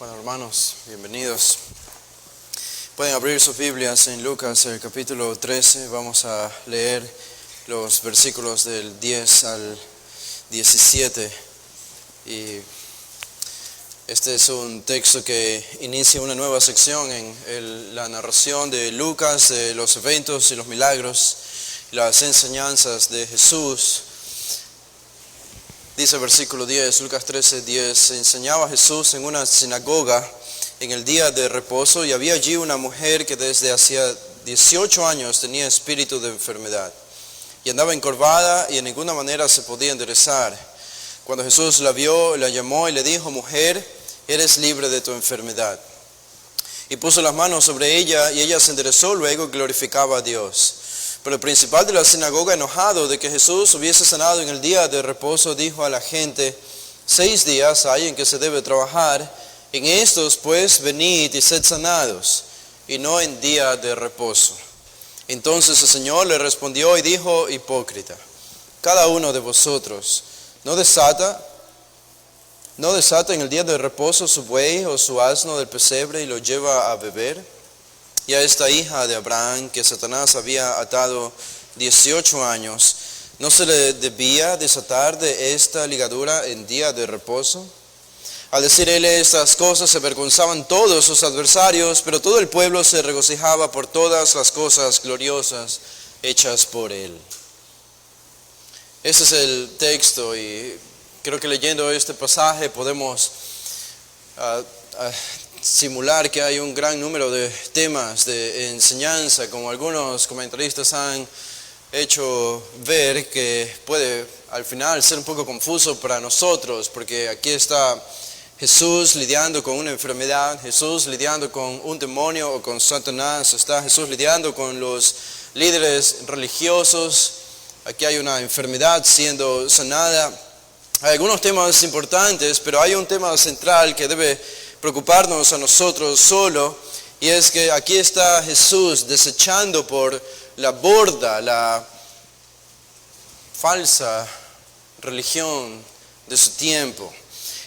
Bueno, hermanos, bienvenidos. Pueden abrir sus Biblias en Lucas, el capítulo 13. Vamos a leer los versículos del 10 al 17. Y este es un texto que inicia una nueva sección en la narración de Lucas, de los eventos y los milagros, las enseñanzas de Jesús. Dice el versículo 10, Lucas 13, 10, enseñaba Jesús en una sinagoga en el día de reposo, y había allí una mujer que desde hacía 18 años tenía espíritu de enfermedad, y andaba encorvada y en ninguna manera se podía enderezar. Cuando Jesús la vio, la llamó y le dijo: mujer, eres libre de tu enfermedad. Y puso las manos sobre ella, y ella se enderezó luego y glorificaba a Dios. Pero el principal de la sinagoga, enojado de que Jesús hubiese sanado en el día de reposo, dijo a la gente: 6 días hay en que se debe trabajar, en estos pues venid y sed sanados, y no en día de reposo. Entonces el Señor le respondió y dijo: hipócrita, cada uno de vosotros no desata en el día de reposo su buey o su asno del pesebre y lo lleva a beber. Y a esta hija de Abraham, que Satanás había atado 18 años, ¿no se le debía desatar de esta ligadura en día de reposo? Al decir él estas cosas, se avergonzaban todos sus adversarios, pero todo el pueblo se regocijaba por todas las cosas gloriosas hechas por él. Ese es el texto, y creo que leyendo este pasaje podemos simular que hay un gran número de temas de enseñanza, como algunos comentaristas han hecho ver, que puede al final ser un poco confuso para nosotros, porque aquí está Jesús lidiando con una enfermedad, Jesús lidiando con un demonio o con Satanás, está Jesús lidiando con los líderes religiosos, aquí hay una enfermedad siendo sanada. Hay algunos temas importantes, pero hay un tema central que debe preocuparnos a nosotros solo, y es que aquí está Jesús desechando por la borda la falsa religión de su tiempo.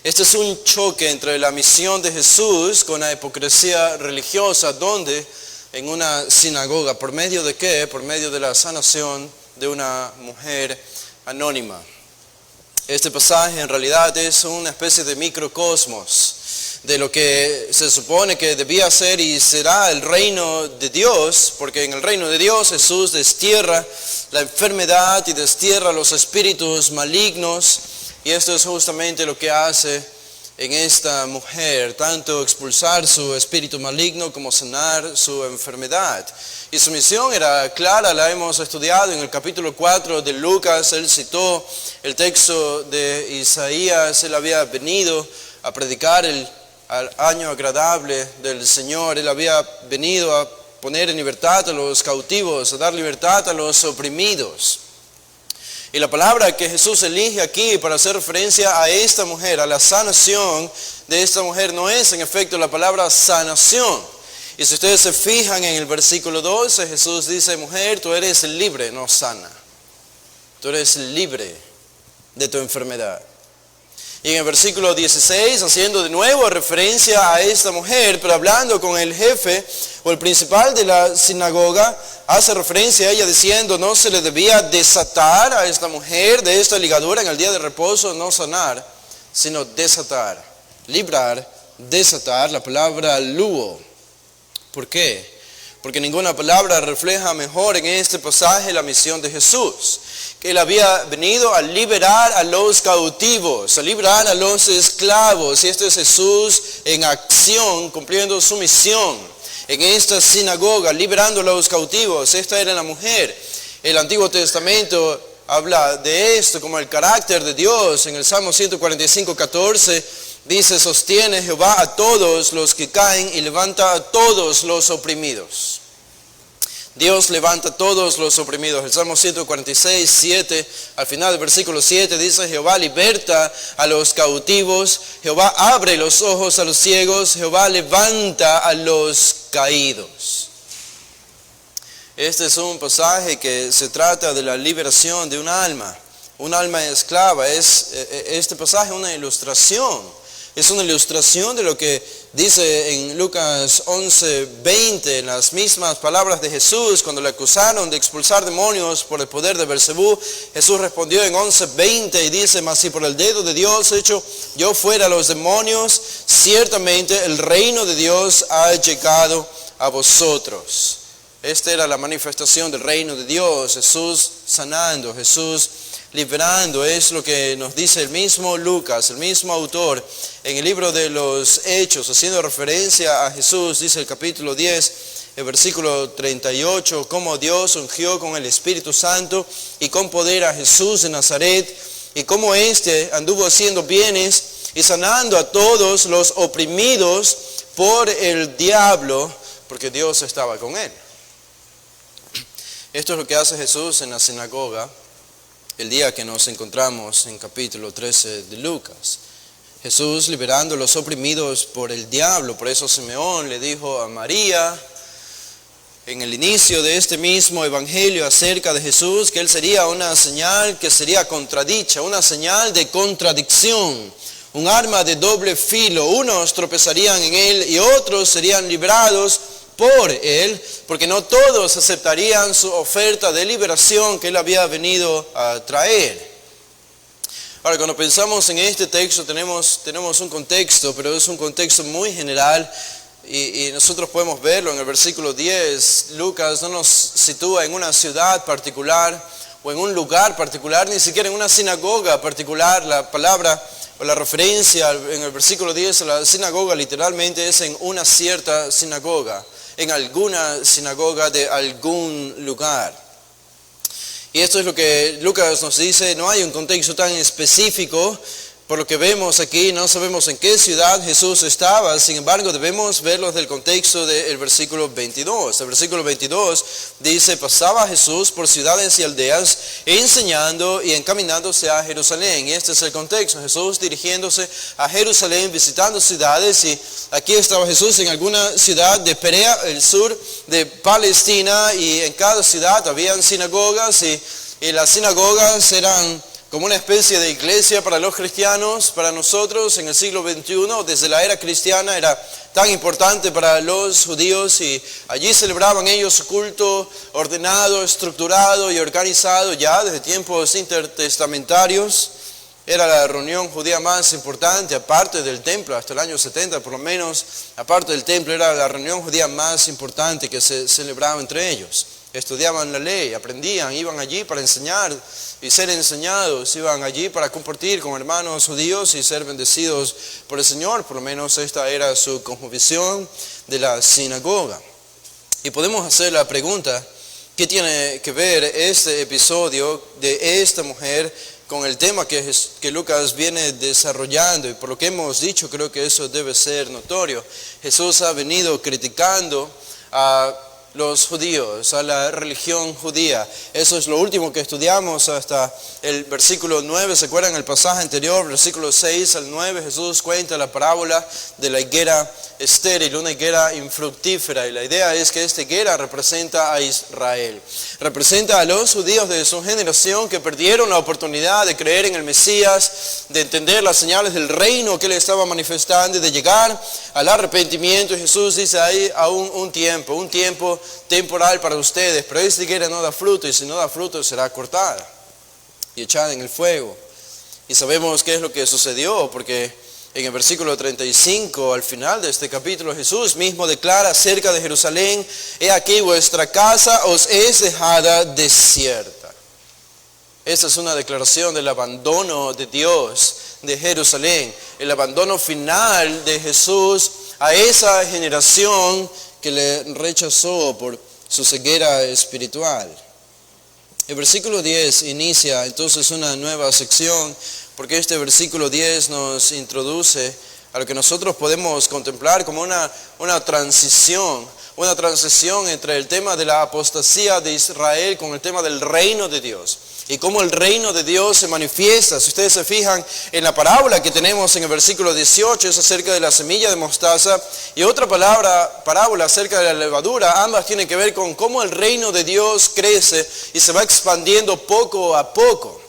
Este es un choque entre la misión de Jesús con la hipocresía religiosa, donde en una sinagoga, ¿por medio de qué? Por medio de la sanación de una mujer anónima. Este pasaje en realidad es una especie de microcosmos de lo que se supone que debía ser y será el reino de Dios, porque en el reino de Dios Jesús destierra la enfermedad y destierra los espíritus malignos, y esto es justamente lo que hace en esta mujer, tanto expulsar su espíritu maligno como sanar su enfermedad. Y su misión era clara, la hemos estudiado en el capítulo 4 de Lucas. Él citó el texto de Isaías. Él había venido a predicar al año agradable del Señor. Él había venido a poner en libertad a los cautivos, a dar libertad a los oprimidos. Y la palabra que Jesús elige aquí para hacer referencia a esta mujer, a la sanación de esta mujer, no es en efecto la palabra sanación. Y si ustedes se fijan en el versículo 12, Jesús dice: mujer, tú eres libre, no sana. Tú eres libre de tu enfermedad. Y en el versículo 16, haciendo de nuevo referencia a esta mujer, pero hablando con el jefe o el principal de la sinagoga, hace referencia a ella diciendo: no se le debía desatar a esta mujer de esta ligadura en el día de reposo, no sanar, sino desatar, librar, desatar, la palabra luo. ¿Por qué? Porque ninguna palabra refleja mejor en este pasaje la misión de Jesús, que Él había venido a liberar a los cautivos, a liberar a los esclavos, y este es Jesús en acción, cumpliendo su misión en esta sinagoga, liberando a los cautivos. Esta era la mujer. El Antiguo Testamento habla de esto como el carácter de Dios. En el Salmo 145:14 dice: sostiene Jehová a todos los que caen y levanta a todos los oprimidos. Dios levanta a todos los oprimidos. El Salmo 146:7, al final del versículo 7, dice: Jehová liberta a los cautivos, Jehová abre los ojos a los ciegos, Jehová levanta a los caídos. Este es un pasaje que se trata de la liberación de un alma esclava. Es este pasaje una ilustración Es una ilustración de lo que dice en Lucas 11:20, en las mismas palabras de Jesús, cuando le acusaron de expulsar demonios por el poder de Beelzebú. Jesús respondió en 11:20 y dice: mas si por el dedo de Dios hecho yo fuera a los demonios, ciertamente el reino de Dios ha llegado a vosotros. Esta era la manifestación del reino de Dios, Jesús sanando, Jesús liberando. Es lo que nos dice el mismo Lucas, el mismo autor, en el libro de los Hechos, haciendo referencia a Jesús. Dice el capítulo 10, el versículo 38, cómo Dios ungió con el Espíritu Santo y con poder a Jesús de Nazaret, y cómo éste anduvo haciendo bienes y sanando a todos los oprimidos por el diablo, porque Dios estaba con él. Esto es lo que hace Jesús en la sinagoga el día que nos encontramos en capítulo 13 de Lucas. Jesús liberando a los oprimidos por el diablo. Por eso Simeón le dijo a María en el inicio de este mismo evangelio acerca de Jesús que él sería una señal que sería contradicha, una señal de contradicción, un arma de doble filo. Unos tropezarían en él y otros serían librados por él, porque no todos aceptarían su oferta de liberación que él había venido a traer. Ahora, cuando pensamos en este texto tenemos un contexto, pero es un contexto muy general y nosotros podemos verlo en el versículo 10. Lucas no nos sitúa en una ciudad particular o en un lugar particular, ni siquiera en una sinagoga particular. La palabra o la referencia en el versículo 10 a la sinagoga literalmente es en una cierta sinagoga, en alguna sinagoga de algún lugar. Y esto es lo que Lucas nos dice, no hay un contexto tan específico. Por lo que vemos aquí, no sabemos en qué ciudad Jesús estaba, sin embargo debemos verlo desde el contexto del versículo 22. El versículo 22 dice: pasaba Jesús por ciudades y aldeas, enseñando y encaminándose a Jerusalén. Y este es el contexto, Jesús dirigiéndose a Jerusalén, visitando ciudades. Y aquí estaba Jesús en alguna ciudad de Perea, el sur de Palestina, y en cada ciudad habían sinagogas, y las sinagogas eran como una especie de iglesia para los cristianos. Para nosotros en el siglo XXI, desde la era cristiana, era tan importante para los judíos, y allí celebraban ellos su culto ordenado, estructurado y organizado ya desde tiempos intertestamentarios. Era la reunión judía más importante, aparte del templo, hasta el año 70 por lo menos, aparte del templo, era la reunión judía más importante que se celebraba entre ellos. Estudiaban la ley, aprendían, iban allí para enseñar y ser enseñados, iban allí para compartir con hermanos judíos y ser bendecidos por el Señor. Por lo menos esta era su cosmovisión de la sinagoga. Y podemos hacer la pregunta: ¿qué tiene que ver este episodio de esta mujer con el tema que Lucas viene desarrollando? Y por lo que hemos dicho, creo que eso debe ser notorio. Jesús ha venido criticando a los judíos, a la religión judía. Eso es lo último que estudiamos hasta el versículo 9. ¿Se acuerdan el pasaje anterior? Versículo 6 al 9, Jesús cuenta la parábola de la higuera estéril, una higuera infructífera. Y la idea es que esta higuera representa a Israel. Representa a los judíos de su generación que perdieron la oportunidad de creer en el Mesías, de entender las señales del reino que él estaba manifestando y de llegar al arrepentimiento. Y Jesús dice: hay aún un tiempo temporal para ustedes, pero esta higuera no da fruto, y si no da fruto será cortada y echada en el fuego. Y sabemos qué es lo que sucedió, porque en el versículo 35, al final de este capítulo, Jesús mismo declara acerca de Jerusalén: he aquí vuestra casa os es dejada desierta. Esta es una declaración del abandono de Dios de Jerusalén, el abandono final de Jesús a esa generación que le rechazó por su ceguera espiritual. El versículo 10 inicia entonces una nueva sección, porque este versículo 10 nos introduce a lo que nosotros podemos contemplar como una transición entre el tema de la apostasía de Israel con el tema del reino de Dios. Y cómo el reino de Dios se manifiesta. Si ustedes se fijan en la parábola que tenemos en el versículo 18, es acerca de la semilla de mostaza, y otra parábola acerca de la levadura. Ambas tienen que ver con cómo el reino de Dios crece y se va expandiendo poco a poco.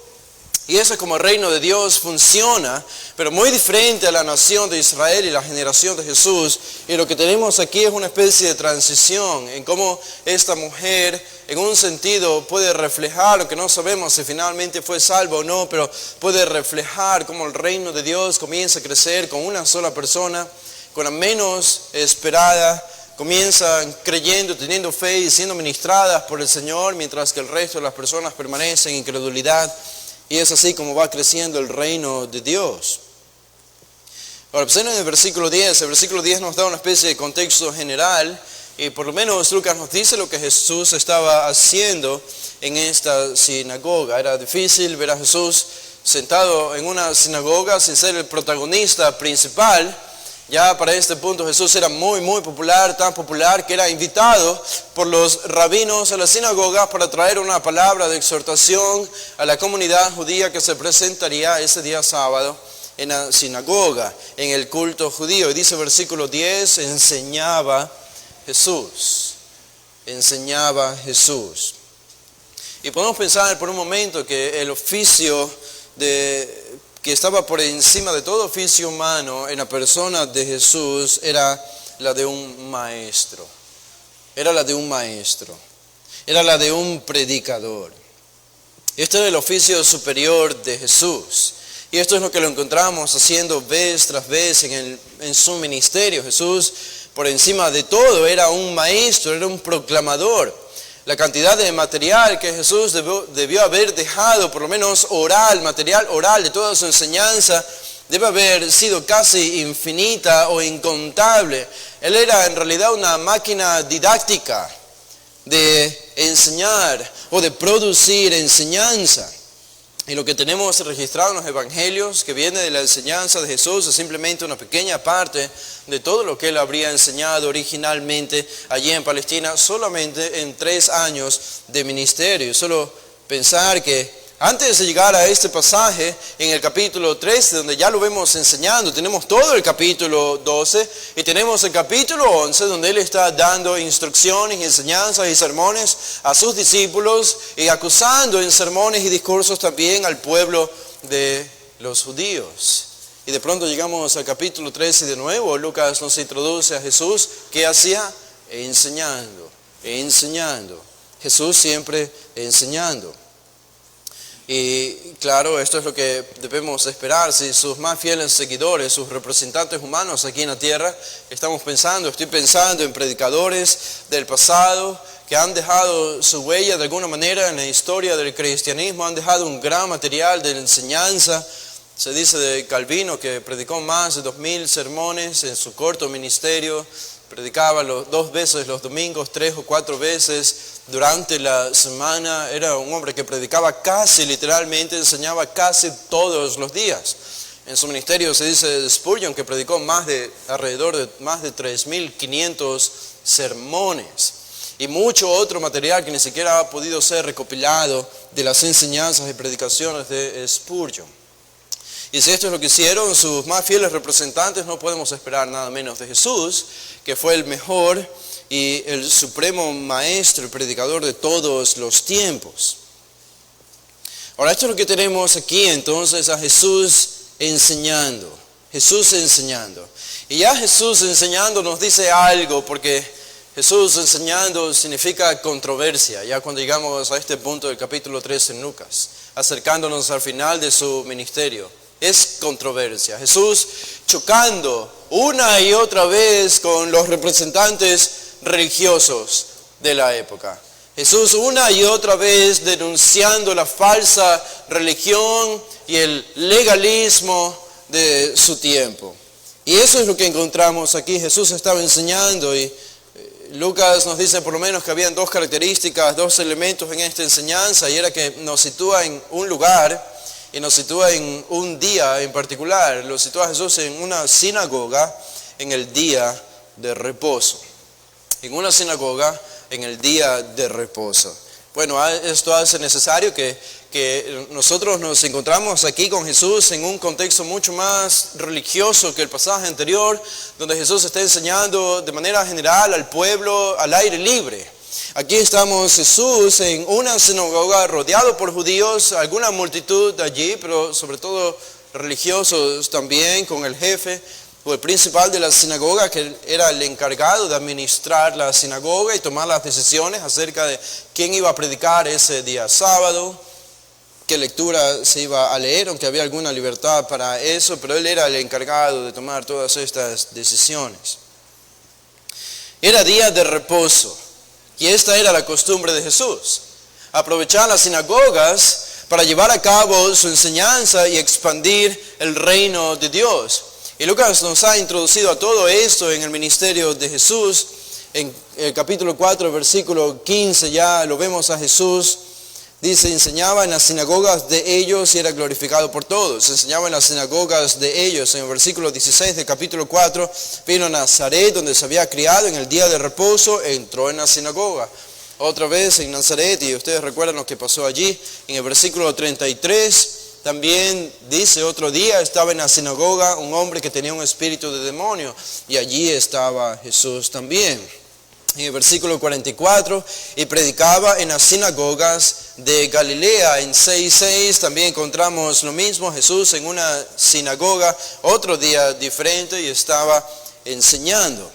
Y eso es como el reino de Dios funciona, pero muy diferente a la nación de Israel y la generación de Jesús. Y lo que tenemos aquí es una especie de transición en cómo esta mujer, en un sentido, puede reflejar, aunque no sabemos si finalmente fue salva o no, pero puede reflejar cómo el reino de Dios comienza a crecer con una sola persona, con la menos esperada, comienzan creyendo, teniendo fe y siendo ministradas por el Señor, mientras que el resto de las personas permanecen en incredulidad. Y es así como va creciendo el reino de Dios. Ahora, observen el versículo 10. El versículo 10 nos da una especie de contexto general. Y por lo menos Lucas nos dice lo que Jesús estaba haciendo en esta sinagoga. Era difícil ver a Jesús sentado en una sinagoga sin ser el protagonista principal. Ya para este punto Jesús era muy popular, tan popular que era invitado por los rabinos a la sinagoga para traer una palabra de exhortación a la comunidad judía que se presentaría ese día sábado en la sinagoga, en el culto judío. Y dice versículo 10, enseñaba Jesús. Enseñaba Jesús. Y podemos pensar por un momento que el oficio que estaba por encima de todo oficio humano en la persona de Jesús era la de un maestro. Era la de un maestro. Era la de un predicador. Este era el oficio superior de Jesús. Y esto es lo que lo encontramos haciendo vez tras vez en su ministerio. Jesús, por encima de todo, era un maestro, era un proclamador. La cantidad de material que Jesús debió haber dejado, por lo menos oral, material oral de toda su enseñanza, debe haber sido casi infinita o incontable. Él era en realidad una máquina didáctica de enseñar o de producir enseñanza. Y lo que tenemos registrado en los evangelios que viene de la enseñanza de Jesús es simplemente una pequeña parte de todo lo que él habría enseñado originalmente allí en Palestina solamente en 3 años de ministerio. Solo pensar que antes de llegar a este pasaje en el capítulo 13, donde ya lo vemos enseñando, tenemos todo el capítulo 12 y tenemos el capítulo 11, donde él está dando instrucciones, enseñanzas y sermones a sus discípulos y acusando en sermones y discursos también al pueblo de los judíos. Y de pronto llegamos al capítulo 13 y de nuevo Lucas nos introduce a Jesús. ¿Qué hacía? Enseñando. Jesús siempre enseñando. Y claro, esto es lo que debemos esperar. Si sus más fieles seguidores, sus representantes humanos aquí en la tierra, estoy pensando en predicadores del pasado que han dejado su huella de alguna manera en la historia del cristianismo, han dejado un gran material de enseñanza. Se dice de Calvino que predicó más de 2000 sermones en su corto ministerio, predicaba 2 veces los domingos, 3 o 4 veces durante la semana. Era un hombre que predicaba casi literalmente, enseñaba casi todos los días. En su ministerio se dice de Spurgeon que predicó alrededor de más de 3.500 sermones. Y mucho otro material que ni siquiera ha podido ser recopilado de las enseñanzas y predicaciones de Spurgeon. Y si esto es lo que hicieron sus más fieles representantes, no podemos esperar nada menos de Jesús, que fue el mejor y el supremo maestro y predicador de todos los tiempos. Ahora, esto es lo que tenemos aquí entonces, a Jesús enseñando. Jesús enseñando. Y ya Jesús enseñando nos dice algo, porque Jesús enseñando significa controversia, ya cuando llegamos a este punto del capítulo 13 en Lucas, acercándonos al final de su ministerio. Es controversia. Jesús chocando una y otra vez con los representantes religiosos de la época. Jesús una y otra vez denunciando la falsa religión y el legalismo de su tiempo. Y eso es lo que encontramos aquí. Jesús estaba enseñando y Lucas nos dice por lo menos que habían 2 características, 2 elementos en esta enseñanza, y era que nos sitúa en un lugar y nos sitúa en un día en particular. Lo sitúa a Jesús en una sinagoga en el día de reposo. En una sinagoga en el día de reposo. Bueno, esto hace necesario que nosotros nos encontramos aquí con Jesús en un contexto mucho más religioso que el pasaje anterior, donde Jesús está enseñando de manera general al pueblo al aire libre. Aquí estamos Jesús en una sinagoga rodeado por judíos, alguna multitud allí, pero sobre todo religiosos también, con el jefe o el principal de la sinagoga, que era el encargado de administrar la sinagoga y tomar las decisiones acerca de quién iba a predicar ese día sábado, qué lectura se iba a leer, aunque había alguna libertad para eso, pero él era el encargado de tomar todas estas decisiones. Era día de reposo, y esta era la costumbre de Jesús: aprovechar las sinagogas para llevar a cabo su enseñanza y expandir el reino de Dios. Y Lucas nos ha introducido a todo esto en el ministerio de Jesús. En el capítulo 4, versículo 15, ya lo vemos a Jesús. Dice, enseñaba en las sinagogas de ellos y era glorificado por todos. Enseñaba en las sinagogas de ellos. En el versículo 16 del capítulo 4, vino a Nazaret, donde se había criado. En el día de reposo entró en la sinagoga. Otra vez en Nazaret, y ustedes recuerdan lo que pasó allí. En el versículo 33, también dice, otro día estaba en la sinagoga un hombre que tenía un espíritu de demonio. Y allí estaba Jesús también. En el versículo 44, y predicaba en las sinagogas de Galilea. En 6:6 también encontramos lo mismo, Jesús en una sinagoga, otro día diferente, y estaba enseñando.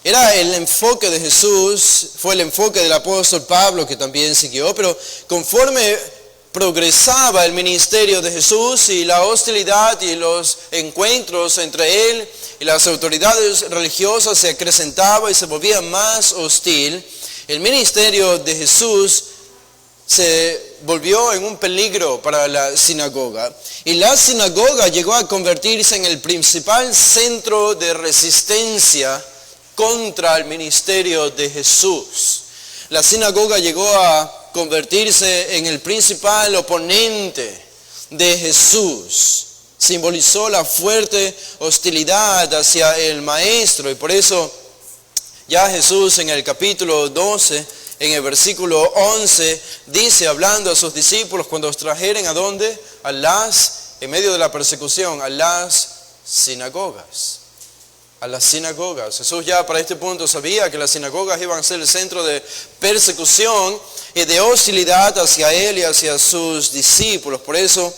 Era el enfoque de Jesús, fue el enfoque del apóstol Pablo, que también siguió, pero conforme progresaba el ministerio de Jesús y la hostilidad y los encuentros entre él y las autoridades religiosas se acrecentaba y se volvía más hostil, el ministerio de Jesús se volvió en un peligro para la sinagoga. Y la sinagoga llegó a convertirse en el principal centro de resistencia contra el ministerio de Jesús. La sinagoga llegó a convertirse en el principal oponente de Jesús. Simbolizó la fuerte hostilidad hacia el maestro, y por eso ya Jesús en el capítulo 12, en el versículo 11, dice, hablando a sus discípulos, cuando los trajeren ¿a dónde? En medio de la persecución, a las sinagogas. A las sinagogas. Jesús ya para este punto sabía que las sinagogas iban a ser el centro de persecución y de hostilidad hacia él y hacia sus discípulos. Por eso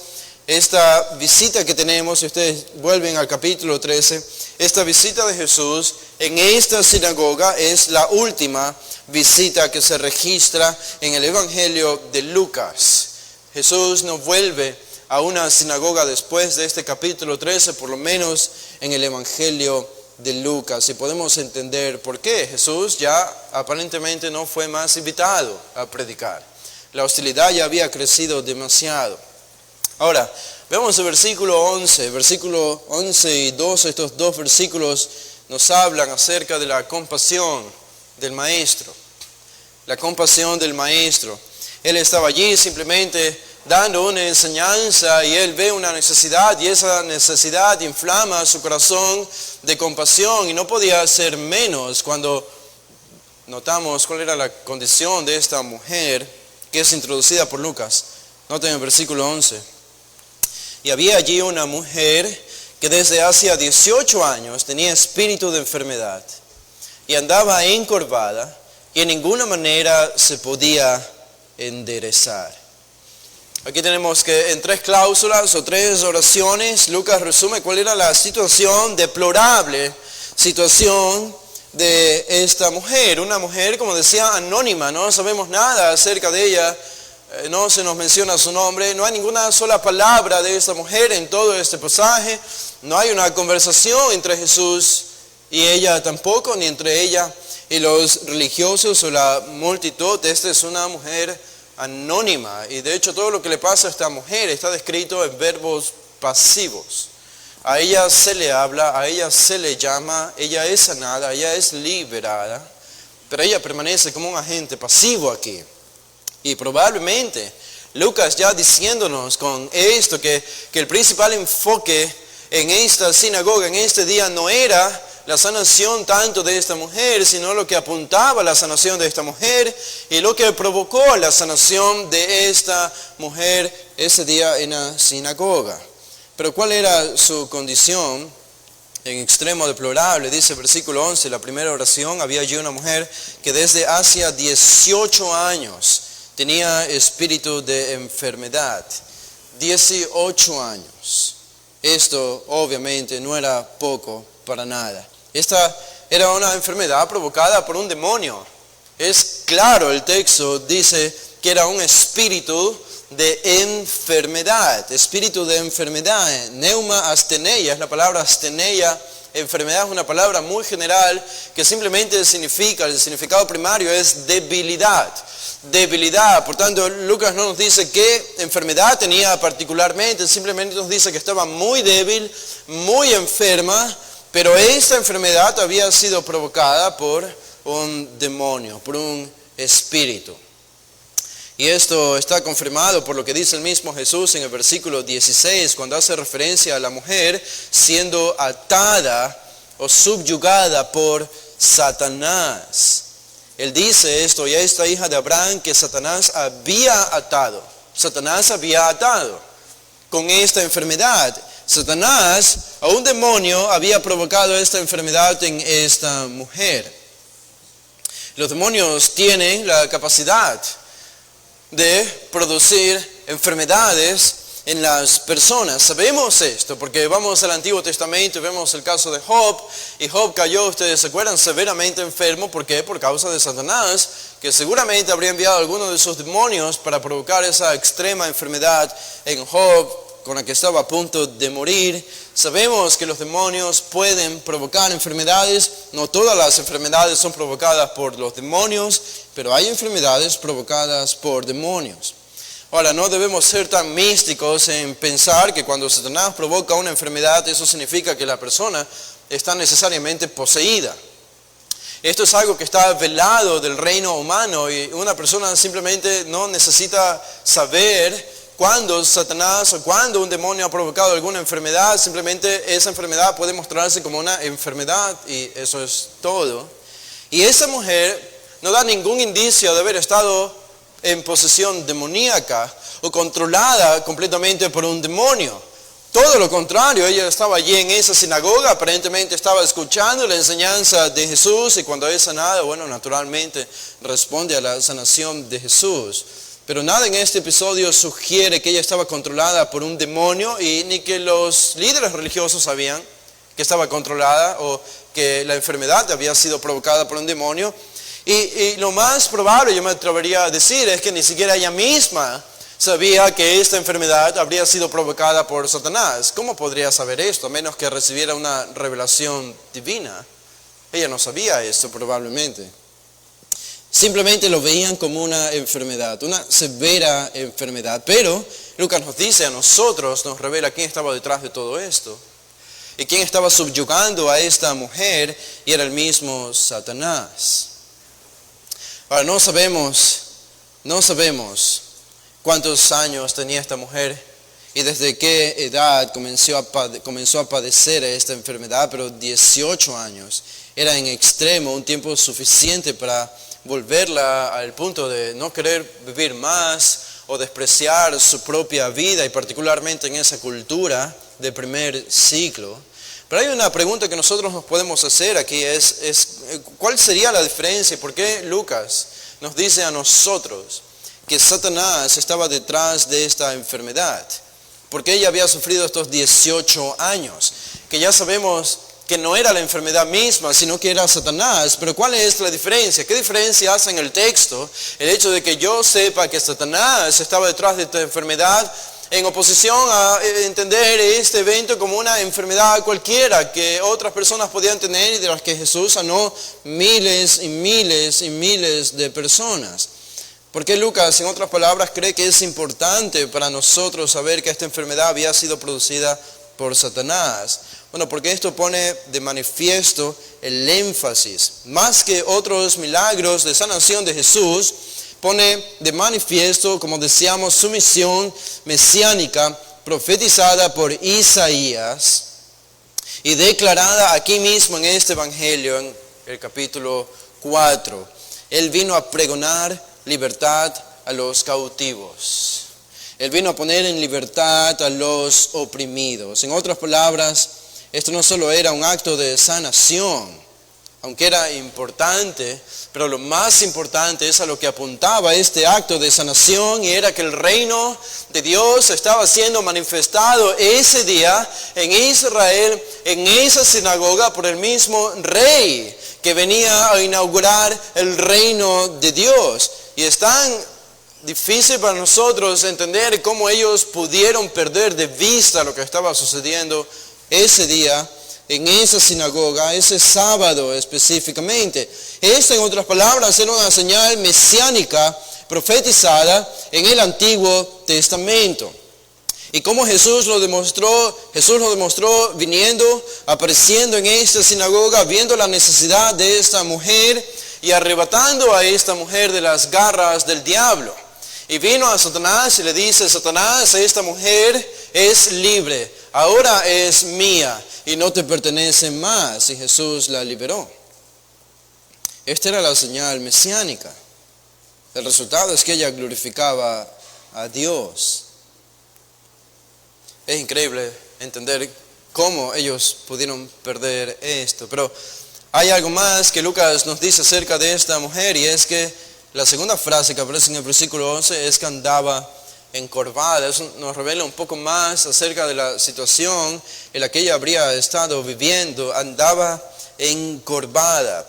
esta visita que tenemos, si ustedes vuelven al capítulo 13, esta visita de Jesús en esta sinagoga es la última visita que se registra en el Evangelio de Lucas. Jesús no vuelve a una sinagoga después de este capítulo 13, por lo menos en el Evangelio de Lucas, y podemos entender por qué. Jesús ya aparentemente no fue más invitado a predicar. La hostilidad ya había crecido demasiado. Ahora, vemos el versículo 11 y 12, estos dos versículos nos hablan acerca de la compasión del maestro. La compasión del maestro. Él estaba allí simplemente dando una enseñanza y él ve una necesidad y esa necesidad inflama su corazón de compasión, y no podía ser menos cuando notamos cuál era la condición de esta mujer que es introducida por Lucas. Noten el versículo 11. Y había allí una mujer que desde hacía 18 años tenía espíritu de enfermedad y andaba encorvada y en ninguna manera se podía enderezar. Aquí tenemos que en 3 cláusulas o 3 oraciones, Lucas resume cuál era la situación, deplorable situación de esta mujer. Una mujer, como decía, anónima, no sabemos nada acerca de ella, no se nos menciona su nombre, no hay ninguna sola palabra de esta mujer en todo este pasaje, no hay una conversación entre Jesús y ella tampoco, ni entre ella y los religiosos o la multitud. Esta es una mujer anónima, y de hecho todo lo que le pasa a esta mujer está descrito en verbos pasivos. A ella se le habla, a ella se le llama, ella es sanada, ella es liberada, pero ella permanece como un agente pasivo aquí. Y probablemente Lucas ya diciéndonos con esto que el principal enfoque en esta sinagoga, en este día, no era la sanación tanto de esta mujer, sino lo que apuntaba a la sanación de esta mujer y lo que provocó la sanación de esta mujer ese día en la sinagoga. Pero ¿cuál era su condición? en extremo deplorable. Dice versículo 11, la primera oración, había allí una mujer que desde hacía 18 años tenía espíritu de enfermedad. 18 años. Esto obviamente no era poco para nada. Esta era una enfermedad provocada por un demonio. Es claro, el texto dice que era un espíritu de enfermedad. Espíritu de enfermedad. Neuma asteneia, es la palabra asteneia. Enfermedad es una palabra muy general que simplemente significa, el significado primario es debilidad. Debilidad, por tanto Lucas no nos dice qué enfermedad tenía particularmente, simplemente nos dice que estaba muy débil, muy enferma, pero esta enfermedad había sido provocada por un demonio, por un espíritu. Y esto está confirmado por lo que dice el mismo Jesús en el versículo 16, cuando hace referencia a la mujer siendo atada o subyugada por Satanás. Él dice esto, y a esta hija de Abraham que Satanás había atado. Satanás había atado con esta enfermedad. Satanás, o un demonio, había provocado esta enfermedad en esta mujer. Los demonios tienen la capacidad de producir enfermedades en las personas. Sabemos esto porque vamos al Antiguo Testamento y vemos el caso de Job, y Job cayó, ustedes se acuerdan, severamente enfermo. ¿Por qué? Por causa de Satanás, que seguramente habría enviado algunos de sus demonios para provocar esa extrema enfermedad en Job, con la que estaba a punto de morir. Sabemos que los demonios pueden provocar enfermedades. No todas las enfermedades son provocadas por los demonios, pero hay enfermedades provocadas por demonios. Ahora, no debemos ser tan místicos en pensar que cuando Satanás provoca una enfermedad, eso significa que la persona está necesariamente poseída. Esto es algo que está velado del reino humano, y una persona simplemente no necesita saber cuando Satanás o cuando un demonio ha provocado alguna enfermedad. Simplemente esa enfermedad puede mostrarse como una enfermedad y eso es todo. Y esa mujer no da ningún indicio de haber estado en posesión demoníaca o controlada completamente por un demonio. Todo lo contrario, ella estaba allí en esa sinagoga, aparentemente estaba escuchando la enseñanza de Jesús, y cuando es sanada, bueno, naturalmente responde a la sanación de Jesús. Pero nada en este episodio sugiere que ella estaba controlada por un demonio, y ni que los líderes religiosos sabían que estaba controlada o que la enfermedad había sido provocada por un demonio. Y lo más probable, yo me atrevería a decir, es que ni siquiera ella misma sabía que esta enfermedad habría sido provocada por Satanás. ¿Cómo podría saber esto? A menos que recibiera una revelación divina. Ella no sabía esto probablemente. Simplemente lo veían como una enfermedad, una severa enfermedad. Pero Lucas nos dice a nosotros, nos revela quién estaba detrás de todo esto. Y quién estaba subyugando a esta mujer, y era el mismo Satanás. Ahora, no sabemos cuántos años tenía esta mujer y desde qué edad comenzó a padecer esta enfermedad, pero 18 años era en extremo, un tiempo suficiente para volverla al punto de no querer vivir más o despreciar su propia vida, y particularmente en esa cultura del primer siglo. Pero hay una pregunta que nosotros nos podemos hacer aquí, es ¿cuál sería la diferencia? ¿Por qué Lucas nos dice a nosotros que Satanás estaba detrás de esta enfermedad? Porque ella había sufrido estos 18 años, que ya sabemos que no era la enfermedad misma, sino que era Satanás. Pero ¿cuál es la diferencia? ¿Qué diferencia hace en el texto el hecho de que yo sepa que Satanás estaba detrás de esta enfermedad, en oposición a entender este evento como una enfermedad cualquiera que otras personas podían tener y de las que Jesús sanó miles y miles y miles de personas? ¿Por qué Lucas, en otras palabras, cree que es importante para nosotros saber que esta enfermedad había sido producida por Satanás? Bueno, porque esto pone de manifiesto el énfasis, más que otros milagros de sanación de Jesús, pone de manifiesto, como decíamos, su misión mesiánica profetizada por Isaías y declarada aquí mismo en este evangelio, en el capítulo 4. Él vino a pregonar libertad a los cautivos. Él vino a poner en libertad a los oprimidos. En otras palabras, Esto no solo era un acto de sanación, aunque era importante, pero lo más importante es a lo que apuntaba este acto de sanación, y era que el reino de Dios estaba siendo manifestado ese día en Israel, en esa sinagoga, por el mismo rey que venía a inaugurar el reino de Dios. Y es tan difícil para nosotros entender cómo ellos pudieron perder de vista lo que estaba sucediendo ese día en esa sinagoga, ese sábado específicamente. Esta, en otras palabras, era una señal mesiánica profetizada en el Antiguo Testamento. Y como Jesús lo demostró viniendo, apareciendo en esta sinagoga, viendo la necesidad de esta mujer y arrebatando a esta mujer de las garras del diablo. Y vino a Satanás y le dice: Satanás, esta mujer es libre, ahora es mía y no te pertenece más. Y Jesús la liberó. Esta era la señal mesiánica. El resultado es que ella glorificaba a Dios. Es increíble entender cómo ellos pudieron perder esto. Pero hay algo más que Lucas nos dice acerca de esta mujer, y es que la segunda frase que aparece en el versículo 11 es que andaba encorvada. Eso nos revela un poco más acerca de la situación en la que ella habría estado viviendo. Andaba encorvada.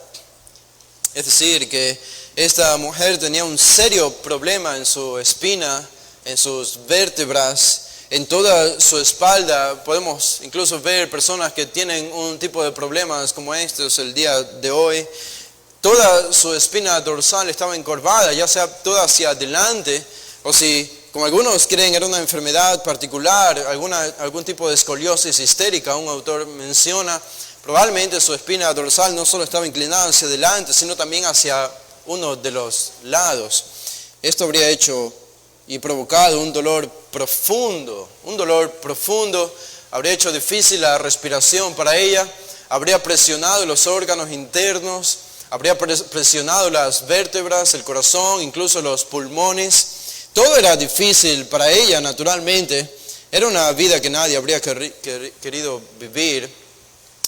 Es decir, que esta mujer tenía un serio problema en su espina, en sus vértebras, en toda su espalda. Podemos incluso ver personas que tienen un tipo de problemas como estos el día de hoy. Toda su espina dorsal estaba encorvada, ya sea toda hacia adelante, o si, como algunos creen, era una enfermedad particular, algún tipo de escoliosis histérica. Un autor menciona, probablemente su espina dorsal no solo estaba inclinada hacia adelante, sino también hacia uno de los lados. Esto habría hecho y provocado un dolor profundo, habría hecho difícil la respiración para ella, habría presionado los órganos internos, habría presionado las vértebras, el corazón, incluso los pulmones. Todo era difícil para ella, naturalmente. Era una vida que nadie habría querido vivir.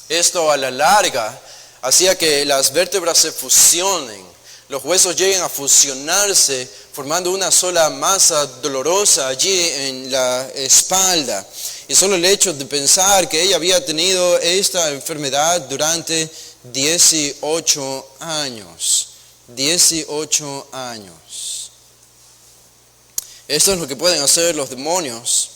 Esto a la larga hacía que las vértebras se fusionen, los huesos lleguen a fusionarse, formando una sola masa dolorosa allí en la espalda. Y solo el hecho de pensar que ella había tenido esta enfermedad durante 18 años. 18 años. Esto es lo que pueden hacer los demonios.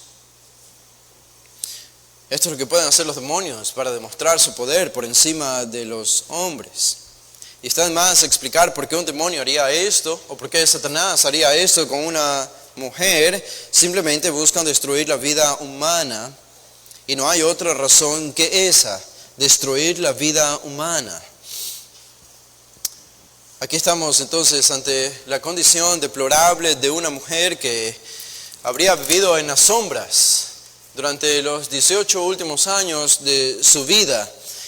Esto es lo que pueden hacer los demonios para demostrar su poder por encima de los hombres. Y está de más explicar por qué un demonio haría esto, o por qué Satanás haría esto con una mujer. Simplemente buscan destruir la vida humana, y no hay otra razón que esa: destruir la vida humana. Aquí estamos entonces ante la condición deplorable de una mujer que habría vivido en las sombras durante los 18 últimos años de su vida.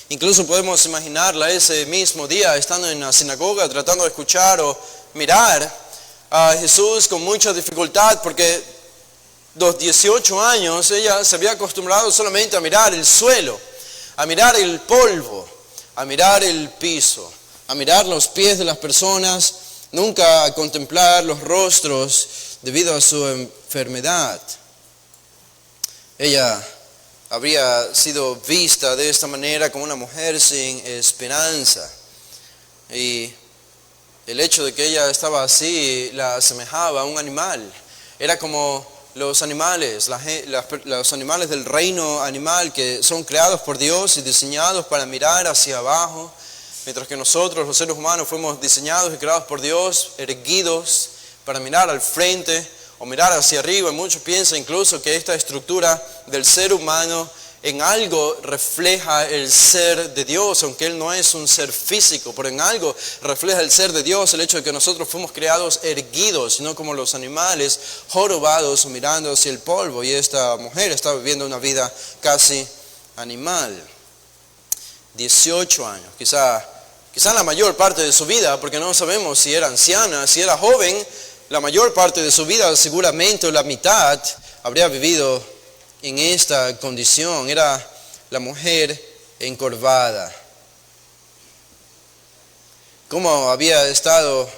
Incluso podemos imaginarla ese mismo día estando en la sinagoga, tratando de escuchar o mirar a Jesús con mucha dificultad, porque los 18 años ella se había acostumbrado solamente a mirar el suelo, a mirar el polvo, a mirar el piso, a mirar los pies de las personas, nunca a contemplar los rostros debido a su enfermedad. Ella habría sido vista de esta manera como una mujer sin esperanza. Y el hecho de que ella estaba así la asemejaba a un animal. Era como los animales, los animales del reino animal, que son creados por Dios y diseñados para mirar hacia abajo, mientras que nosotros, los seres humanos, fuimos diseñados y creados por Dios, erguidos para mirar al frente o mirar hacia arriba. Y muchos piensan incluso que esta estructura del ser humano en algo refleja el ser de Dios, aunque Él no es un ser físico, pero en algo refleja el ser de Dios, el hecho de que nosotros fuimos creados erguidos, no como los animales, jorobados o mirando hacia el polvo. Y esta mujer estaba viviendo una vida casi animal. 18 años, quizá la mayor parte de su vida, porque no sabemos si era anciana, si era joven. La mayor parte de su vida, seguramente la mitad, habría vivido en esta condición. Era la mujer encorvada. ¿Cómo había estado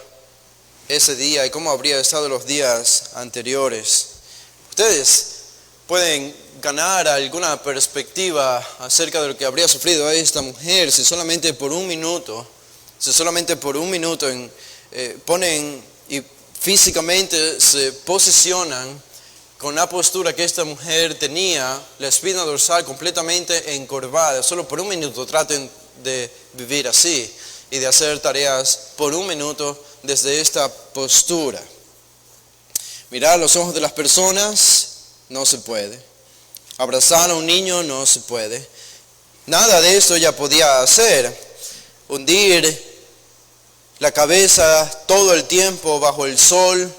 ese día y cómo habría estado los días anteriores? Ustedes pueden ganar alguna perspectiva acerca de lo que habría sufrido esta mujer si solamente por un minuto ponen y físicamente se posicionan con la postura que esta mujer tenía, la espina dorsal completamente encorvada. Solo por un minuto traten de vivir así y de hacer tareas por un minuto desde esta postura. Mirar los ojos de las personas no se puede. Abrazar a un niño no se puede. Nada de esto ella podía hacer. Hundir la cabeza todo el tiempo bajo el sol,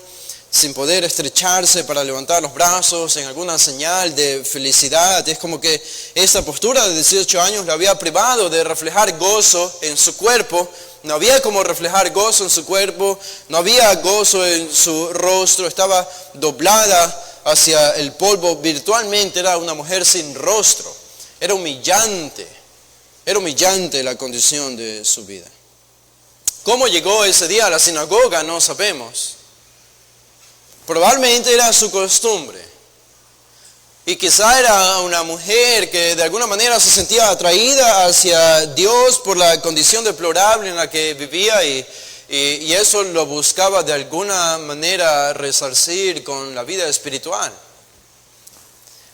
sin poder estrecharse para levantar los brazos en alguna señal de felicidad. Es como que esta postura de 18 años la había privado de reflejar gozo en su cuerpo. No había como reflejar gozo en su cuerpo, no había gozo en su rostro, estaba doblada hacia el polvo. Virtualmente era una mujer sin rostro. Era humillante la condición de su vida. ¿Cómo llegó ese día a la sinagoga? No sabemos. Probablemente era su costumbre. Y quizá era una mujer que de alguna manera se sentía atraída hacia Dios por la condición deplorable en la que vivía y eso lo buscaba de alguna manera resarcir con la vida espiritual.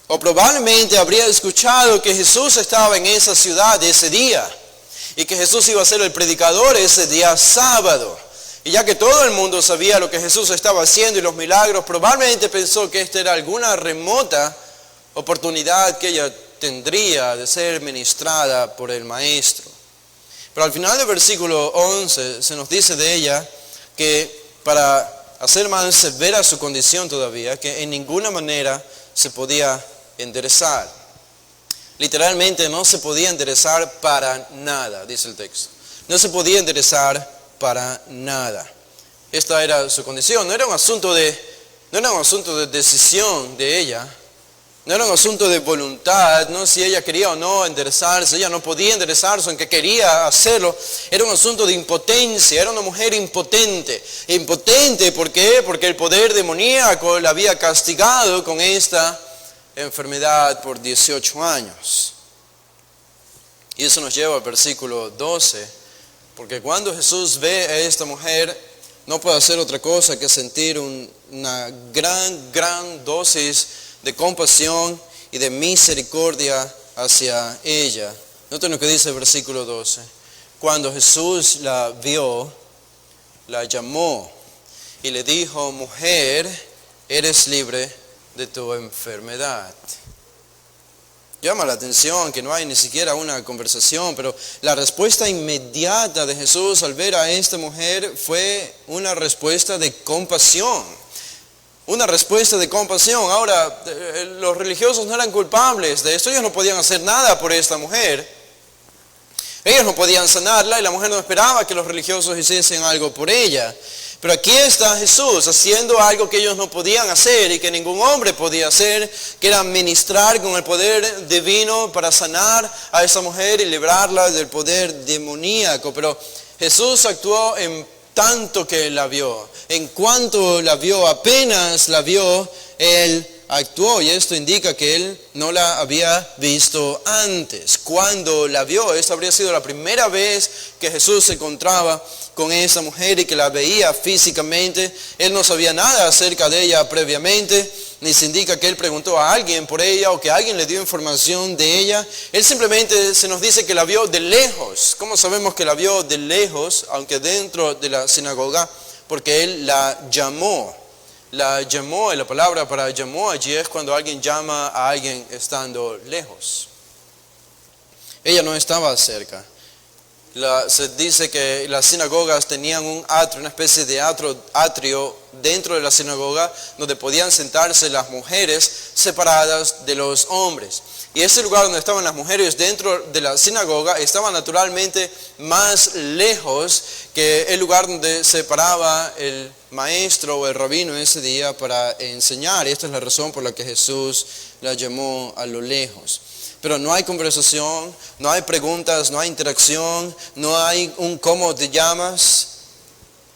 O probablemente habría escuchado que Jesús estaba en esa ciudad ese día y que Jesús iba a ser el predicador ese día sábado. Y ya que todo el mundo sabía lo que Jesús estaba haciendo y los milagros, probablemente pensó que esta era alguna remota oportunidad que ella tendría de ser ministrada por el Maestro. Pero al final del versículo 11 se nos dice de ella que para hacer más severa su condición todavía, que en ninguna manera se podía enderezar. Literalmente no se podía enderezar para nada, dice el texto. No se podía enderezar para nada. Esta era su condición. No era un asunto de decisión de ella. No era un asunto de voluntad, no si ella quería o no enderezarse. Ella no podía enderezarse aunque quería hacerlo. Era un asunto de impotencia. Era una mujer impotente. Impotente, ¿por qué? Porque el poder demoníaco la había castigado con esta enfermedad por 18 años. Y eso nos lleva al versículo 12. Porque cuando Jesús ve a esta mujer, no puede hacer otra cosa que sentir una gran dosis de compasión y de misericordia hacia ella. Noten lo que dice el versículo 12. Cuando Jesús la vio, la llamó y le dijo: mujer, eres libre de tu enfermedad. Llama la atención que no hay ni siquiera una conversación, pero la respuesta inmediata de Jesús al ver a esta mujer fue una respuesta de compasión. Una respuesta de compasión. Ahora, los religiosos no eran culpables de esto. Ellos no podían hacer nada por esta mujer. Ellos no podían sanarla y la mujer no esperaba que los religiosos hiciesen algo por ella. Pero aquí está Jesús haciendo algo que ellos no podían hacer y que ningún hombre podía hacer, que era ministrar con el poder divino para sanar a esa mujer y librarla del poder demoníaco. Pero Jesús actuó en tanto que la vio. En cuanto la vio, apenas la vio, Él actuó. Y esto indica que Él no la había visto antes. Cuando la vio, esta habría sido la primera vez que Jesús se encontraba con esa mujer y que la veía físicamente. Él no sabía nada acerca de ella previamente, ni se indica que Él preguntó a alguien por ella o que alguien le dio información de ella. Él simplemente se nos dice que la vio de lejos. ¿Cómo sabemos que la vio de lejos, aunque dentro de la sinagoga? Porque Él la llamó. La llamó, y la palabra para llamó allí es cuando alguien llama a alguien estando lejos. Ella no estaba cerca. Se dice que las sinagogas tenían un atrio, una especie de atrio dentro de la sinagoga donde podían sentarse las mujeres separadas de los hombres. Y ese lugar donde estaban las mujeres dentro de la sinagoga estaba naturalmente más lejos que el lugar donde se paraba el maestro o el rabino ese día para enseñar. Y esta es la razón por la que Jesús la llamó a lo lejos. pero no hay conversación, no hay preguntas, no hay interacción, no hay un cómo te llamas.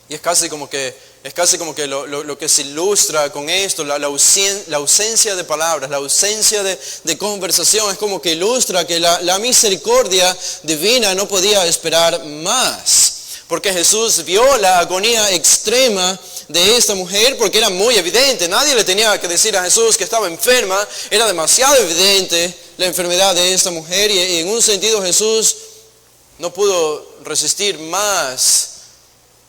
Y es casi como que lo que se ilustra con esto, la ausencia de palabras, la ausencia de conversación, es como que ilustra que la misericordia divina no podía esperar más. Porque Jesús vio la agonía extrema de esta mujer, porque era muy evidente. Nadie le tenía que decir a Jesús que estaba enferma. Era demasiado evidente la enfermedad de esta mujer, y en un sentido Jesús no pudo resistir más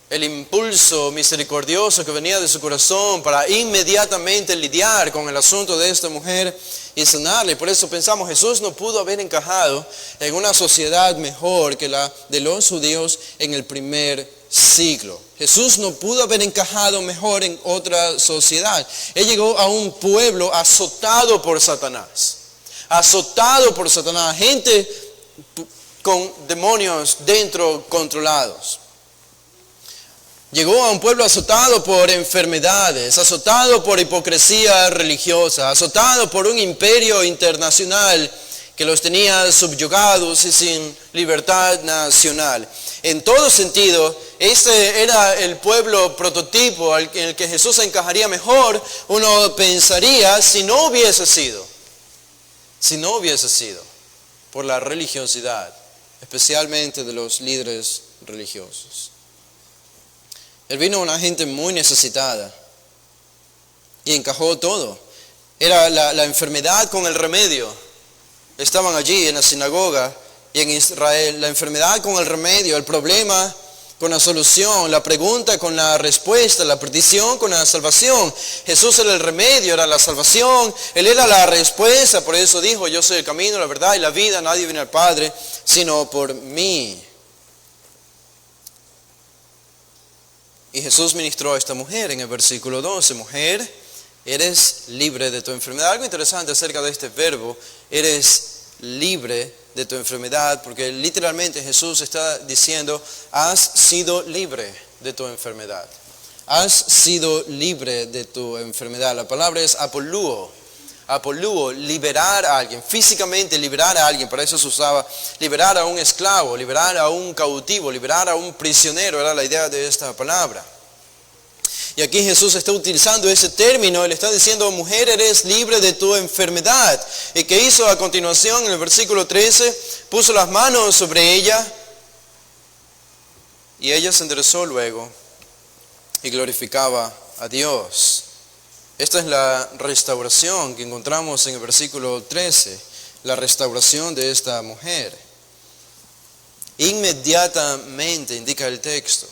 el impulso misericordioso que venía de su corazón para inmediatamente lidiar con el asunto de esta mujer y sanarle. Por eso pensamos, Jesús no pudo haber encajado en una sociedad mejor que la de los judíos en el primer siglo. Jesús no pudo haber encajado mejor en otra sociedad. Él llegó a un pueblo azotado por Satanás. Azotado por Satanás. Gente con demonios dentro controlados. Llegó a un pueblo azotado por enfermedades, azotado por hipocresía religiosa, azotado por un imperio internacional que los tenía subyugados y sin libertad nacional. En todo sentido, este era el pueblo prototipo en el que Jesús encajaría mejor. Uno pensaría, si no hubiese sido por la religiosidad, especialmente de los líderes religiosos. Él vino a una gente muy necesitada y encajó todo. Era la enfermedad con el remedio. Estaban allí en la sinagoga y en Israel. La enfermedad con el remedio, el problema con la solución, la pregunta con la respuesta, la perdición con la salvación. Jesús era el remedio, era la salvación. Él era la respuesta. Por eso dijo, yo soy el camino, la verdad y la vida. Nadie viene al Padre sino por mí. Y Jesús ministró a esta mujer en el versículo 12. Mujer, eres libre de tu enfermedad. Algo interesante acerca de este verbo, eres libre de tu enfermedad, porque literalmente Jesús está diciendo, has sido libre de tu enfermedad. Has sido libre de tu enfermedad. La palabra es apoluo. Apoluo, liberar a alguien, físicamente liberar a alguien. Para eso se usaba liberar a un esclavo, liberar a un cautivo, liberar a un prisionero, era la idea de esta palabra. Y aquí Jesús está utilizando ese término. Él está diciendo, mujer, eres libre de tu enfermedad. ¿Y qué hizo a continuación en el versículo 13? Puso las manos sobre ella y ella se enderezó luego y glorificaba a Dios. Esta es la restauración que encontramos en el versículo 13, la restauración de esta mujer. Inmediatamente, indica el texto,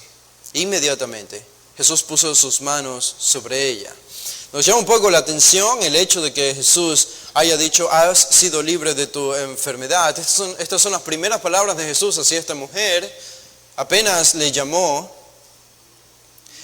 inmediatamente Jesús puso sus manos sobre ella. Nos llama un poco la atención el hecho de que Jesús haya dicho, has sido libre de tu enfermedad. Estas son las primeras palabras de Jesús hacia esta mujer. Apenas le llamó,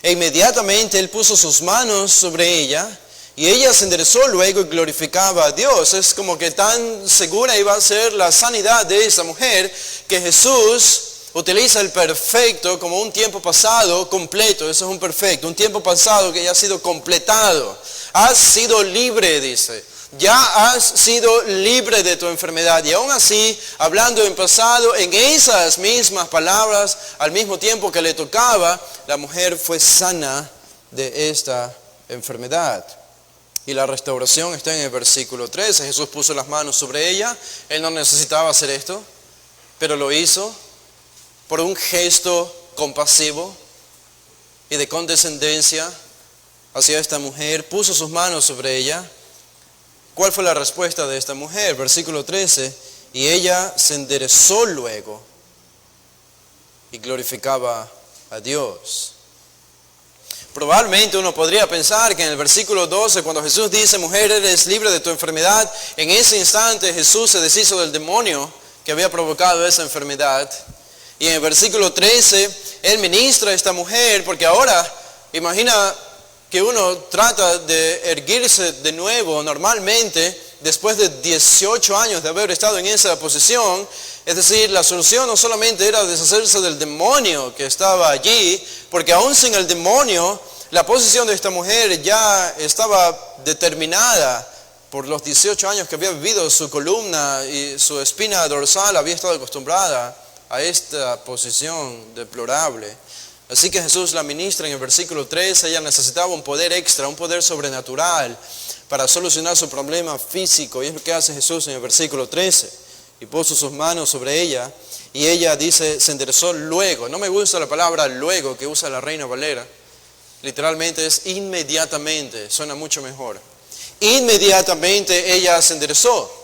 e inmediatamente Él puso sus manos sobre ella y ella se enderezó luego y glorificaba a Dios. Es como que tan segura iba a ser la sanidad de esa mujer que Jesús utiliza el perfecto como un tiempo pasado completo. Eso es un perfecto, un tiempo pasado que ya ha sido completado. Has sido libre, dice. Ya has sido libre de tu enfermedad. Y aún así, hablando en pasado, en esas mismas palabras, al mismo tiempo que le tocaba, la mujer fue sana de esta enfermedad. Y la restauración está en el versículo 13. Jesús puso las manos sobre ella. Él no necesitaba hacer esto, pero lo hizo por un gesto compasivo y de condescendencia hacia esta mujer. Puso sus manos sobre ella. ¿Cuál fue la respuesta de esta mujer? Versículo 13. Y ella se enderezó luego y glorificaba a Dios. Probablemente uno podría pensar que en el versículo 12, cuando Jesús dice, mujer, eres libre de tu enfermedad, en ese instante Jesús se deshizo del demonio que había provocado esa enfermedad. Y en el versículo 13, Él ministra a esta mujer, porque ahora, imagina que uno trata de erguirse de nuevo normalmente, después de 18 años de haber estado en esa posición. Es decir, la solución no solamente era deshacerse del demonio que estaba allí, porque aún sin el demonio, la posición de esta mujer ya estaba determinada por los 18 años que había vivido, su columna y su espina dorsal había estado acostumbrada a esta posición deplorable. Así que Jesús la ministra en el versículo 3, ella necesitaba un poder extra, un poder sobrenatural para solucionar su problema físico. Y es lo que hace Jesús en el versículo 13. Y puso sus manos sobre ella y ella dice, se enderezó luego. No me gusta la palabra luego que usa la Reina Valera. Literalmente es inmediatamente, suena mucho mejor. Inmediatamente ella se enderezó.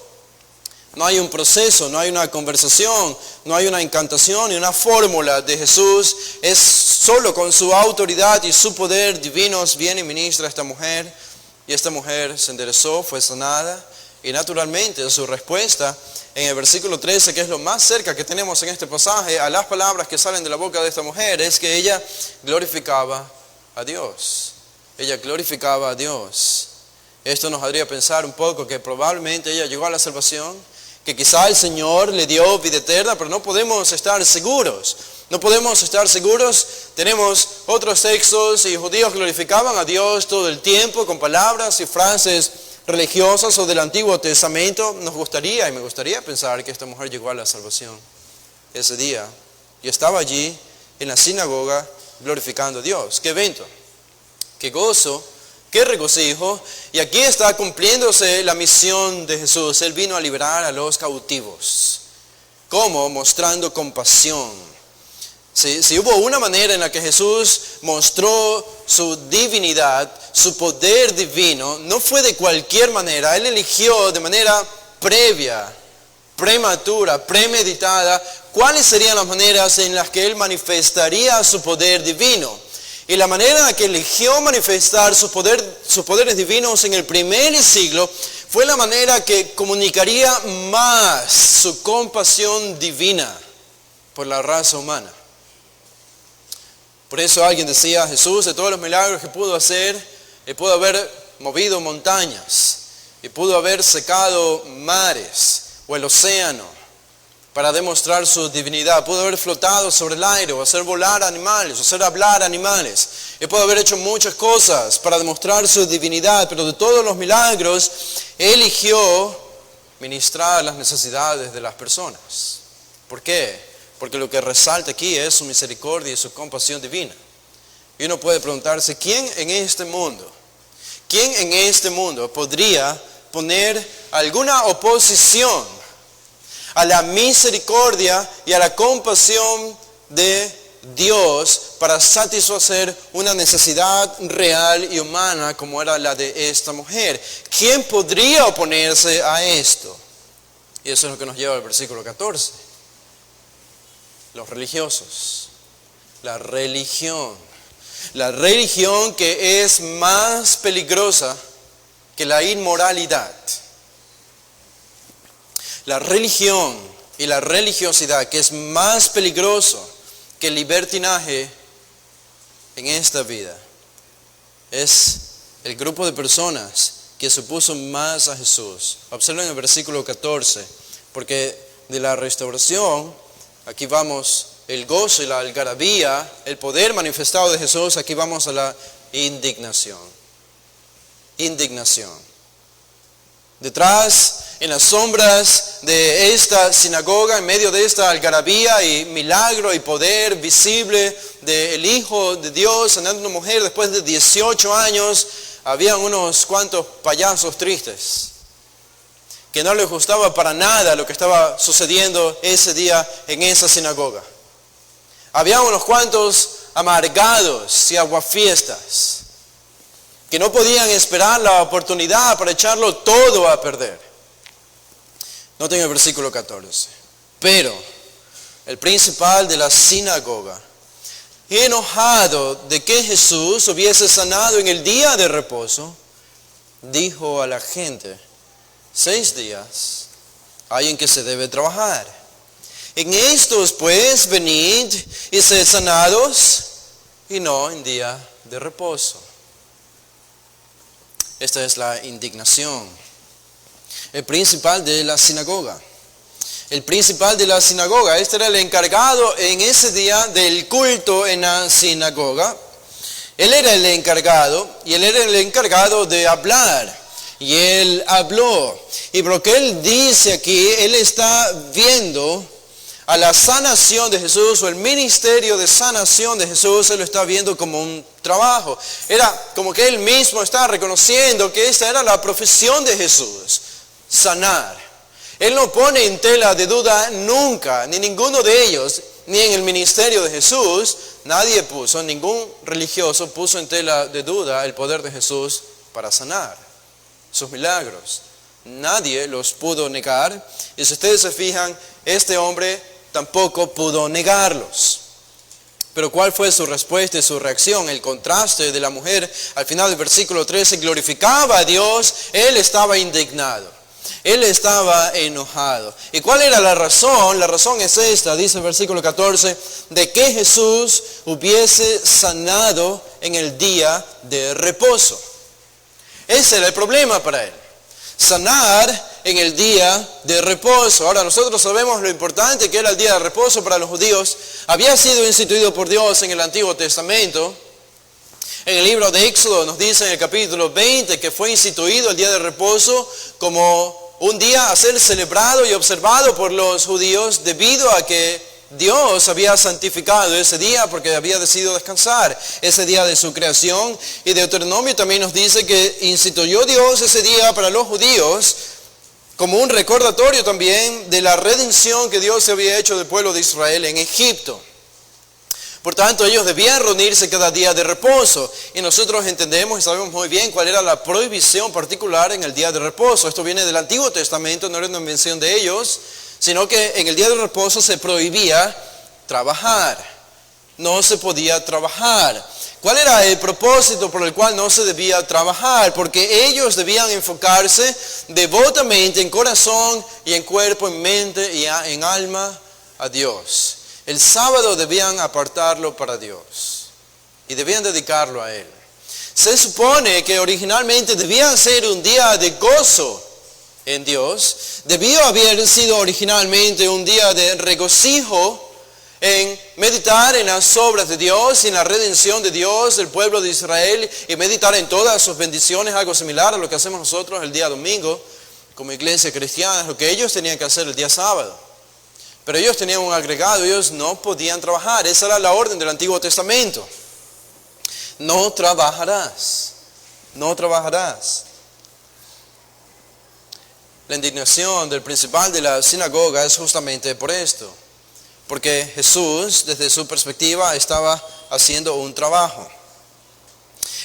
No hay un proceso, no hay una conversación, no hay una incantación ni una fórmula de Jesús. Es solo con su autoridad y su poder divinos viene y ministra a esta mujer. Y esta mujer se enderezó, fue sanada. Y naturalmente su respuesta en el versículo 13, que es lo más cerca que tenemos en este pasaje, a las palabras que salen de la boca de esta mujer, es que ella glorificaba a Dios. Ella glorificaba a Dios. Esto nos haría pensar un poco que probablemente ella llegó a la salvación, que quizá el Señor le dio vida eterna, pero no podemos estar seguros. No podemos estar seguros. Tenemos otros textos y judíos glorificaban a Dios todo el tiempo con palabras y frases religiosas o del Antiguo Testamento. Nos gustaría y me gustaría pensar que esta mujer llegó a la salvación ese día y estaba allí en la sinagoga glorificando a Dios. ¡Qué evento! ¡Qué gozo! ¡Qué regocijo! Y aquí está cumpliéndose la misión de Jesús. Él vino a liberar a los cautivos. ¿Cómo? Mostrando compasión. Si hubo una manera en la que Jesús mostró su divinidad, su poder divino, no fue de cualquier manera. Él eligió de manera previa, prematura, premeditada, cuáles serían las maneras en las que Él manifestaría su poder divino. Y la manera en la que eligió manifestar sus poderes divinos en el primer siglo fue la manera que comunicaría más su compasión divina por la raza humana. Por eso alguien decía, Jesús, de todos los milagros que pudo hacer, Él pudo haber movido montañas, y pudo haber secado mares o el océano para demostrar su divinidad. Pudo haber flotado sobre el aire, o hacer volar animales, o hacer hablar animales. Él pudo haber hecho muchas cosas para demostrar su divinidad, pero de todos los milagros, Él eligió ministrar las necesidades de las personas. ¿Por qué? Porque lo que resalta aquí es su misericordia y su compasión divina. Y uno puede preguntarse, ¿quién en este mundo podría poner alguna oposición a la misericordia y a la compasión de Dios para satisfacer una necesidad real y humana como era la de esta mujer? ¿Quién podría oponerse a esto? Y eso es lo que nos lleva al versículo 14. Los religiosos, la religión que es más peligrosa que la inmoralidad. La religión y la religiosidad que es más peligroso que el libertinaje en esta vida. Es el grupo de personas que se opuso más a Jesús. Observen el versículo 14, porque de la restauración, aquí vamos el gozo y la algarabía, el poder manifestado de Jesús, aquí vamos a la indignación. Indignación. Detrás, en las sombras de esta sinagoga, en medio de esta algarabía y milagro y poder visible del Hijo de Dios, sanando a una mujer después de 18 años, habían unos cuantos payasos tristes, que no les gustaba para nada lo que estaba sucediendo ese día en esa sinagoga. Había unos cuantos amargados y aguafiestas, que no podían esperar la oportunidad para echarlo todo a perder. Noten el versículo 14. Pero el principal de la sinagoga, enojado de que Jesús hubiese sanado en el día de reposo, dijo a la gente, 6 días hay en que se debe trabajar. En estos pues venid y sed sanados, y no en día de reposo. Esta es la indignación. El principal de la sinagoga. El principal de la sinagoga. Este era el encargado en ese día del culto en la sinagoga. Él era el encargado y él era el encargado de hablar. Y él habló. Y por lo que él dice aquí, él está viendo a la sanación de Jesús o el ministerio de sanación de Jesús, él lo está viendo como un trabajo. Era como que él mismo está reconociendo que esta era la profesión de Jesús, sanar. Él no pone en tela de duda nunca, ni ninguno de ellos, ni en el ministerio de Jesús, ningún religioso puso en tela de duda el poder de Jesús para sanar, sus milagros. Nadie los pudo negar. Y si ustedes se fijan, este hombre tampoco pudo negarlos. Pero ¿cuál fue su respuesta y su reacción? El contraste de la mujer al final del versículo 13 glorificaba a Dios, él estaba indignado, él estaba enojado. ¿Y cuál era la razón? La razón es esta, dice el versículo 14, de que Jesús hubiese sanado en el día de reposo. Ese era el problema para él. Sanar en el día de reposo. Ahora nosotros sabemos lo importante que era el día de reposo para los judíos. Había sido instituido por Dios en el Antiguo Testamento. En el libro de Éxodo nos dice en el capítulo 20 que fue instituido el día de reposo como un día a ser celebrado y observado por los judíos debido a que Dios había santificado ese día porque había decidido descansar ese día de su creación. Y Deuteronomio también nos dice que instituyó Dios ese día para los judíos como un recordatorio también de la redención que Dios se había hecho del pueblo de Israel en Egipto. Por tanto, ellos debían reunirse cada día de reposo. Y nosotros entendemos y sabemos muy bien cuál era la prohibición particular en el día de reposo. Esto viene del Antiguo Testamento, no era una invención de ellos, sino que en el día de reposo se prohibía trabajar. No se podía trabajar. ¿Cuál era el propósito por el cual no se debía trabajar? Porque ellos debían enfocarse devotamente en corazón y en cuerpo, en mente y en alma a Dios. El sábado debían apartarlo para Dios y debían dedicarlo a Él. Se supone que originalmente debía ser un día de gozo en Dios. Debió haber sido originalmente un día de regocijo en meditar en las obras de Dios y en la redención de Dios, del pueblo de Israel, y meditar en todas sus bendiciones, algo similar a lo que hacemos nosotros el día domingo como iglesia cristiana, es lo que ellos tenían que hacer el día sábado. Pero ellos tenían un agregado, ellos no podían trabajar. Esa era la orden del Antiguo Testamento. No trabajarás, no trabajarás. La indignación del principal de la sinagoga es justamente por esto. Porque Jesús, desde su perspectiva, estaba haciendo un trabajo.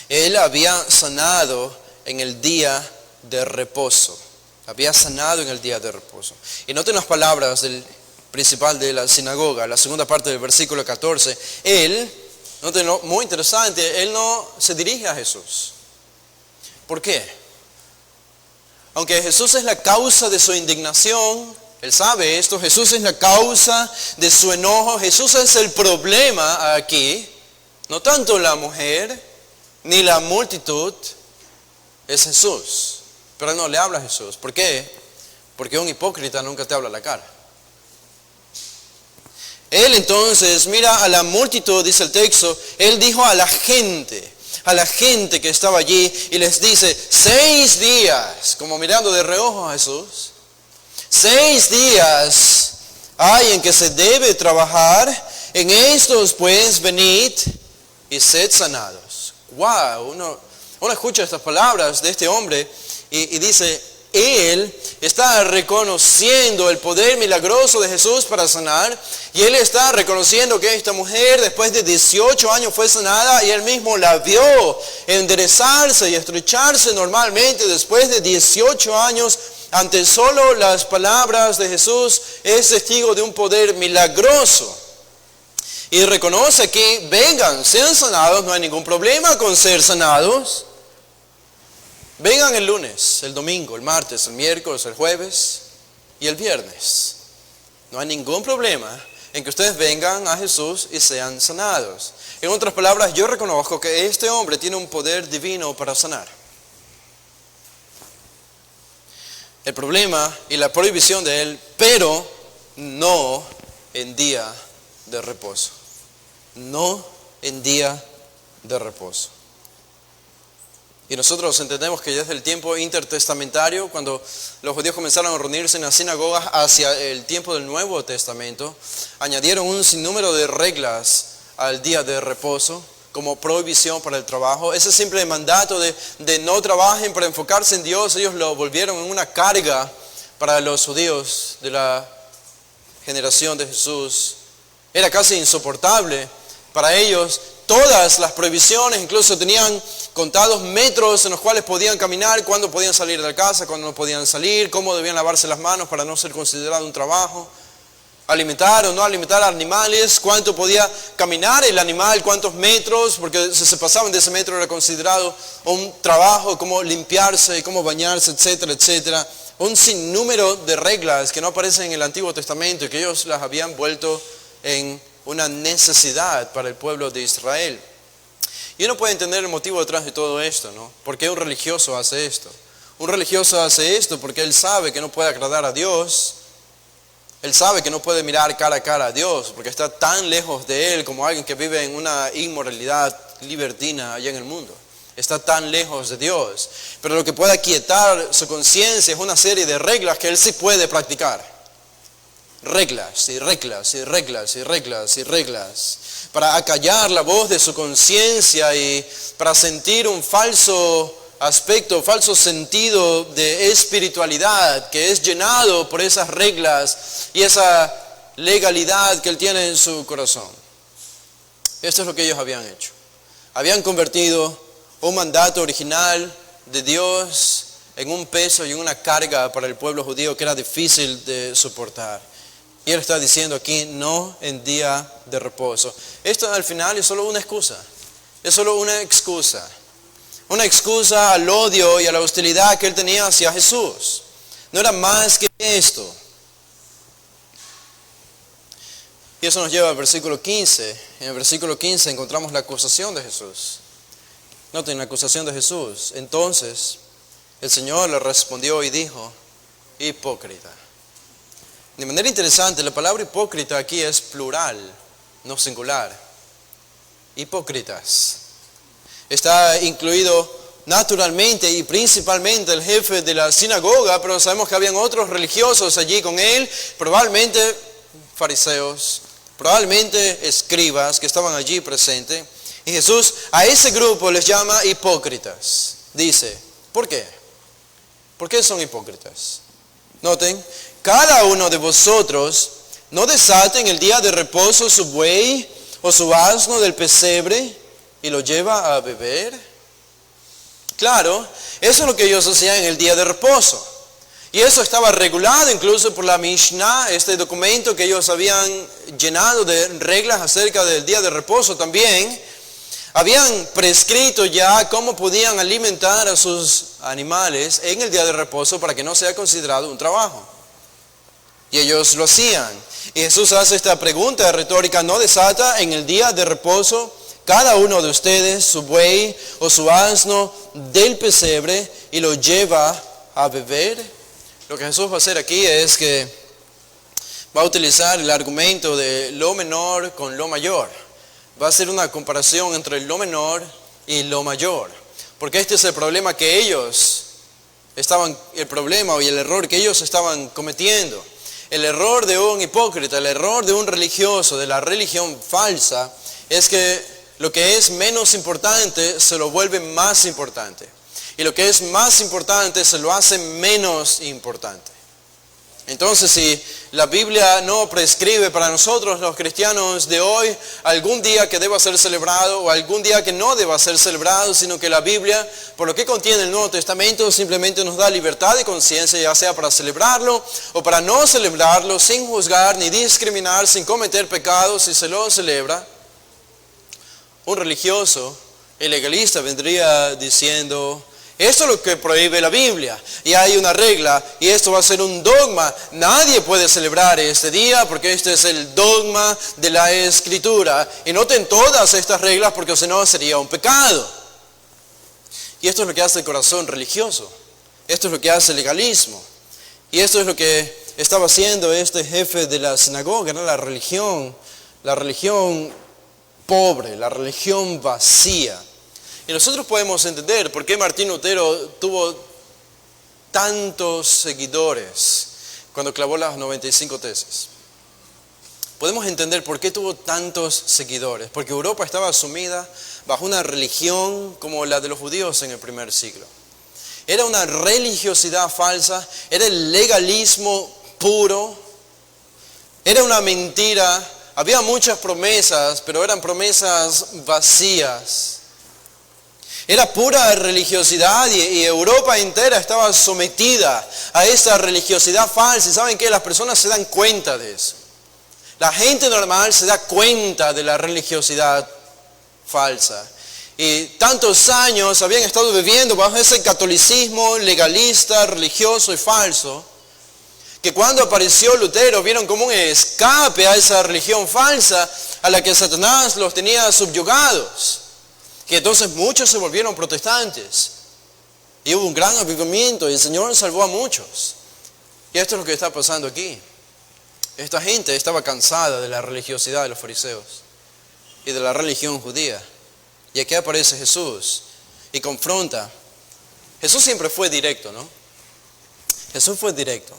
Él había sanado en el día de reposo. Había sanado en el día de reposo. Y noten las palabras del principal de la sinagoga, la segunda parte del versículo 14. Él, noten, muy interesante, él no se dirige a Jesús. ¿Por qué? Aunque Jesús es la causa de su indignación, él sabe esto, Jesús es la causa de su enojo, Jesús es el problema aquí, no tanto la mujer ni la multitud, es Jesús. Pero él no le habla a Jesús. ¿Por qué? Porque un hipócrita nunca te habla a la cara. Él entonces mira a la multitud, dice el texto, él dijo a la gente que estaba allí y les dice, 6 días, como mirando de reojo a Jesús, 6 días hay en que se debe trabajar, en estos pues venid y sed sanados. Wow, uno escucha estas palabras de este hombre y dice, él está reconociendo el poder milagroso de Jesús para sanar, y él está reconociendo que esta mujer después de 18 años fue sanada y él mismo la vio enderezarse y estrecharse normalmente después de 18 años. Ante solo las palabras de Jesús es testigo de un poder milagroso. Y reconoce que vengan, sean sanados, no hay ningún problema con ser sanados. Vengan el lunes, el domingo, el martes, el miércoles, el jueves y el viernes. No hay ningún problema en que ustedes vengan a Jesús y sean sanados. En otras palabras, yo reconozco que este hombre tiene un poder divino para sanar. El problema y la prohibición de él, pero no en día de reposo. No en día de reposo. Y nosotros entendemos que desde el tiempo intertestamentario, cuando los judíos comenzaron a reunirse en las sinagogas hacia el tiempo del Nuevo Testamento, añadieron un sinnúmero de reglas al día de reposo, como prohibición para el trabajo. Ese simple mandato de no trabajen para enfocarse en Dios, ellos lo volvieron en una carga para los judíos de la generación de Jesús. Era casi insoportable para ellos. Todas las prohibiciones, incluso tenían contados metros en los cuales podían caminar, cuándo podían salir de la casa, cuándo no podían salir, cómo debían lavarse las manos para no ser considerado un trabajo, alimentar o no alimentar animales, cuánto podía caminar el animal, cuántos metros, porque si se pasaban de ese metro era considerado un trabajo, cómo limpiarse, cómo bañarse, etcétera, etcétera. Un sinnúmero de reglas que no aparecen en el Antiguo Testamento y que ellos las habían vuelto en una necesidad para el pueblo de Israel. Y uno puede entender el motivo detrás de todo esto, ¿no? ¿Por qué un religioso hace esto? Un religioso hace esto porque él sabe que no puede agradar a Dios. Él sabe que no puede mirar cara a cara a Dios porque está tan lejos de Él como alguien que vive en una inmoralidad libertina allá en el mundo. Está tan lejos de Dios. Pero lo que puede aquietar su conciencia es una serie de reglas que él sí puede practicar. Reglas y reglas y reglas y reglas y reglas. Para acallar la voz de su conciencia y para sentir un falso aspecto, falso sentido de espiritualidad que es llenado por esas reglas y esa legalidad que él tiene en su corazón. Esto es lo que ellos habían hecho. Habían convertido un mandato original de Dios en un peso y en una carga para el pueblo judío que era difícil de soportar. Y él está diciendo aquí, no en día de reposo. Esto al final es solo una excusa. Es solo una excusa. Una excusa al odio y a la hostilidad que él tenía hacia Jesús. No era más que esto. Y eso nos lleva al versículo 15. En el versículo 15 encontramos la acusación de Jesús. Noten la acusación de Jesús. Entonces el Señor le respondió y dijo, hipócrita. De manera interesante, la palabra hipócrita aquí es plural, no singular. Hipócritas. Está incluido naturalmente y principalmente el jefe de la sinagoga, pero sabemos que habían otros religiosos allí con él, probablemente fariseos, probablemente escribas que estaban allí presentes. Y Jesús a ese grupo les llama hipócritas. Dice, ¿por qué? ¿Por qué son hipócritas? Noten, cada uno de vosotros no desata en el día de reposo su buey o su asno del pesebre y lo lleva a beber. Claro, eso es lo que ellos hacían en el día de reposo. Y eso estaba regulado incluso por la Mishnah, este documento que ellos habían llenado de reglas acerca del día de reposo también. Habían prescrito ya cómo podían alimentar a sus animales en el día de reposo para que no sea considerado un trabajo. Y ellos lo hacían. Y Jesús hace esta pregunta retórica, ¿no desata en el día de reposo cada uno de ustedes su buey o su asno del pesebre y lo lleva a beber? Lo que Jesús va a hacer aquí es que va a utilizar el argumento de lo menor con lo mayor. Va a hacer una comparación entre lo menor y lo mayor. Porque este es el problema que ellos estaban, el problema y el error que ellos estaban cometiendo. El error de un hipócrita, el error de un religioso, de la religión falsa, es que lo que es menos importante se lo vuelve más importante. Y lo que es más importante se lo hace menos importante. Entonces, si la Biblia no prescribe para nosotros los cristianos de hoy algún día que deba ser celebrado o algún día que no deba ser celebrado, sino que la Biblia, por lo que contiene el Nuevo Testamento, simplemente nos da libertad de conciencia, ya sea para celebrarlo o para no celebrarlo, sin juzgar ni discriminar, sin cometer pecados, si se lo celebra, un religioso, el legalista vendría diciendo, esto es lo que prohíbe la Biblia y hay una regla y esto va a ser un dogma. Nadie puede celebrar este día porque este es el dogma de la Escritura. Y noten todas estas reglas porque si no sería un pecado. Y esto es lo que hace el corazón religioso. Esto es lo que hace el legalismo. Y esto es lo que estaba haciendo este jefe de la sinagoga, era la religión pobre, la religión vacía. Y Y nosotros podemos entender por qué Martín Lutero tuvo tantos seguidores cuando clavó las 95 tesis. Podemos entender por qué tuvo tantos seguidores. Porque Europa estaba sumida bajo una religión como la de los judíos en el primer siglo. Era una religiosidad falsa, era el legalismo puro, era una mentira. Había muchas promesas, pero eran promesas vacías. Era pura religiosidad y Europa entera estaba sometida a esa religiosidad falsa. ¿Y saben qué? Las personas se dan cuenta de eso. La gente normal se da cuenta de la religiosidad falsa. Y tantos años habían estado viviendo bajo ese catolicismo legalista, religioso y falso, que cuando apareció Lutero vieron como un escape a esa religión falsa a la que Satanás los tenía subyugados. Que entonces muchos se volvieron protestantes. Y hubo un gran avivamiento y el Señor salvó a muchos. Y esto es lo que está pasando aquí. Esta gente estaba cansada de la religiosidad de los fariseos y de la religión judía. Y aquí aparece Jesús y confronta. Jesús siempre fue directo, ¿no? Jesús fue directo.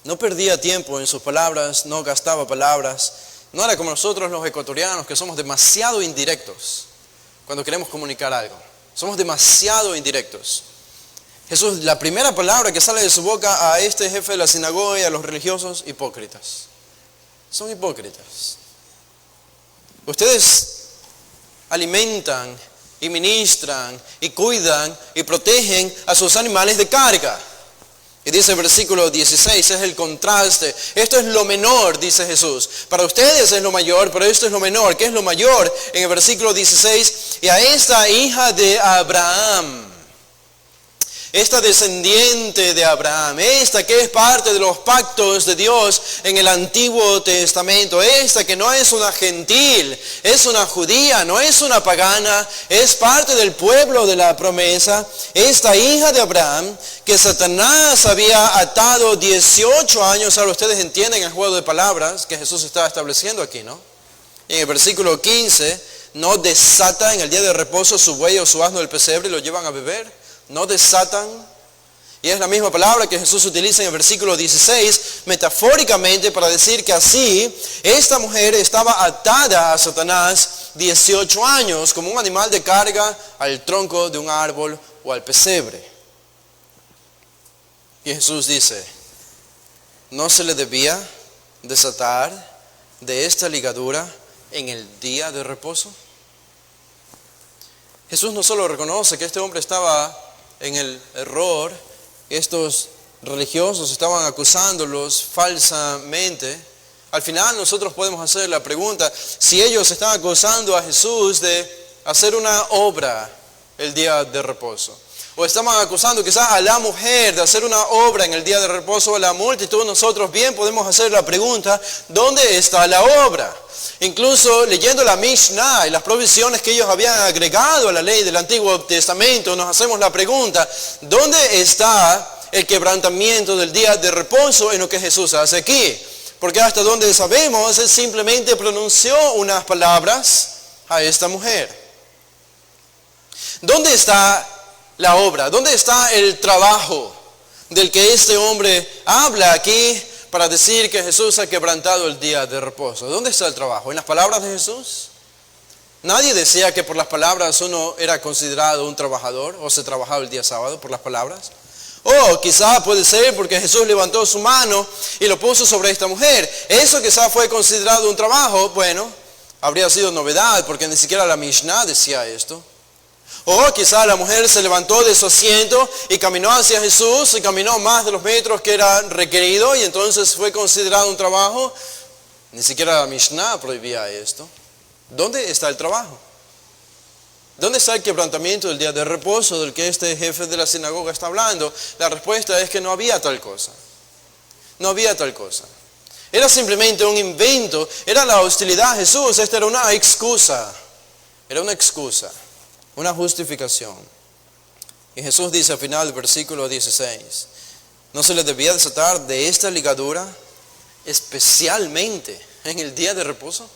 No perdía tiempo en sus palabras, no gastaba palabras. No era como nosotros los ecuatorianos que somos demasiado indirectos cuando queremos comunicar algo. Somos demasiado indirectos. Jesús, la primera palabra que sale de su boca a este jefe de la sinagoga y a los religiosos, hipócritas. Son hipócritas. Ustedes alimentan y ministran y cuidan y protegen a sus animales de carga. Y dice el versículo 16, es el contraste. Esto es lo menor, dice Jesús. Para ustedes es lo mayor, pero esto es lo menor. ¿Qué es lo mayor? En el versículo 16, y a esta hija de Abraham, esta descendiente de Abraham, esta que es parte de los pactos de Dios en el Antiguo Testamento, esta que no es una gentil, es una judía, no es una pagana, es parte del pueblo de la promesa, esta hija de Abraham, que Satanás había atado 18 años, ahora ustedes entienden el juego de palabras que Jesús está estableciendo aquí, ¿no? Y en el versículo 15, no desata en el día de reposo su buey o su asno del pesebre y lo llevan a beber. No desatan. Y es la misma palabra que Jesús utiliza en el versículo 16, metafóricamente para decir que así, esta mujer estaba atada a Satanás 18 años, como un animal de carga al tronco de un árbol o al pesebre. Y Jesús dice, ¿no se le debía desatar de esta ligadura en el día de reposo? Jesús no solo reconoce que este hombre estaba en el error, estos religiosos estaban acusándolos falsamente. Al final nosotros podemos hacer la pregunta, si ellos están acusando a Jesús de hacer una obra el día de reposo, o estaban acusando quizás a la mujer de hacer una obra en el día de reposo, a la multitud, nosotros bien podemos hacer la pregunta, ¿dónde está la obra? Incluso leyendo la Mishnah y las provisiones que ellos habían agregado a la ley del Antiguo Testamento, nos hacemos la pregunta, ¿dónde está el quebrantamiento del día de reposo en lo que Jesús hace aquí? Porque hasta donde sabemos, Él simplemente pronunció unas palabras a esta mujer. ¿Dónde está la obra? ¿Dónde está el trabajo del que este hombre habla aquí para decir que Jesús ha quebrantado el día de reposo? ¿Dónde está el trabajo? ¿En las palabras de Jesús? Nadie decía que por las palabras uno era considerado un trabajador o se trabajaba el día sábado por las palabras. O quizá puede ser porque Jesús levantó su mano y lo puso sobre esta mujer. Eso quizá fue considerado un trabajo. Bueno, habría sido novedad porque ni siquiera la Mishnah decía esto. O quizá la mujer se levantó de su asiento y caminó hacia Jesús y caminó más de los metros que era requerido y entonces fue considerado un trabajo. Ni siquiera la Mishnah prohibía esto. ¿Dónde está el trabajo? ¿Dónde está el quebrantamiento del día de reposo del que este jefe de la sinagoga está hablando? La respuesta es que no había tal cosa. No había tal cosa. Era simplemente un invento, era la hostilidad a Jesús, esta era una excusa. Era una excusa. Una justificación. Y Jesús dice al final del versículo 16, ¿no se le debía desatar de esta ligadura especialmente en el día de reposo?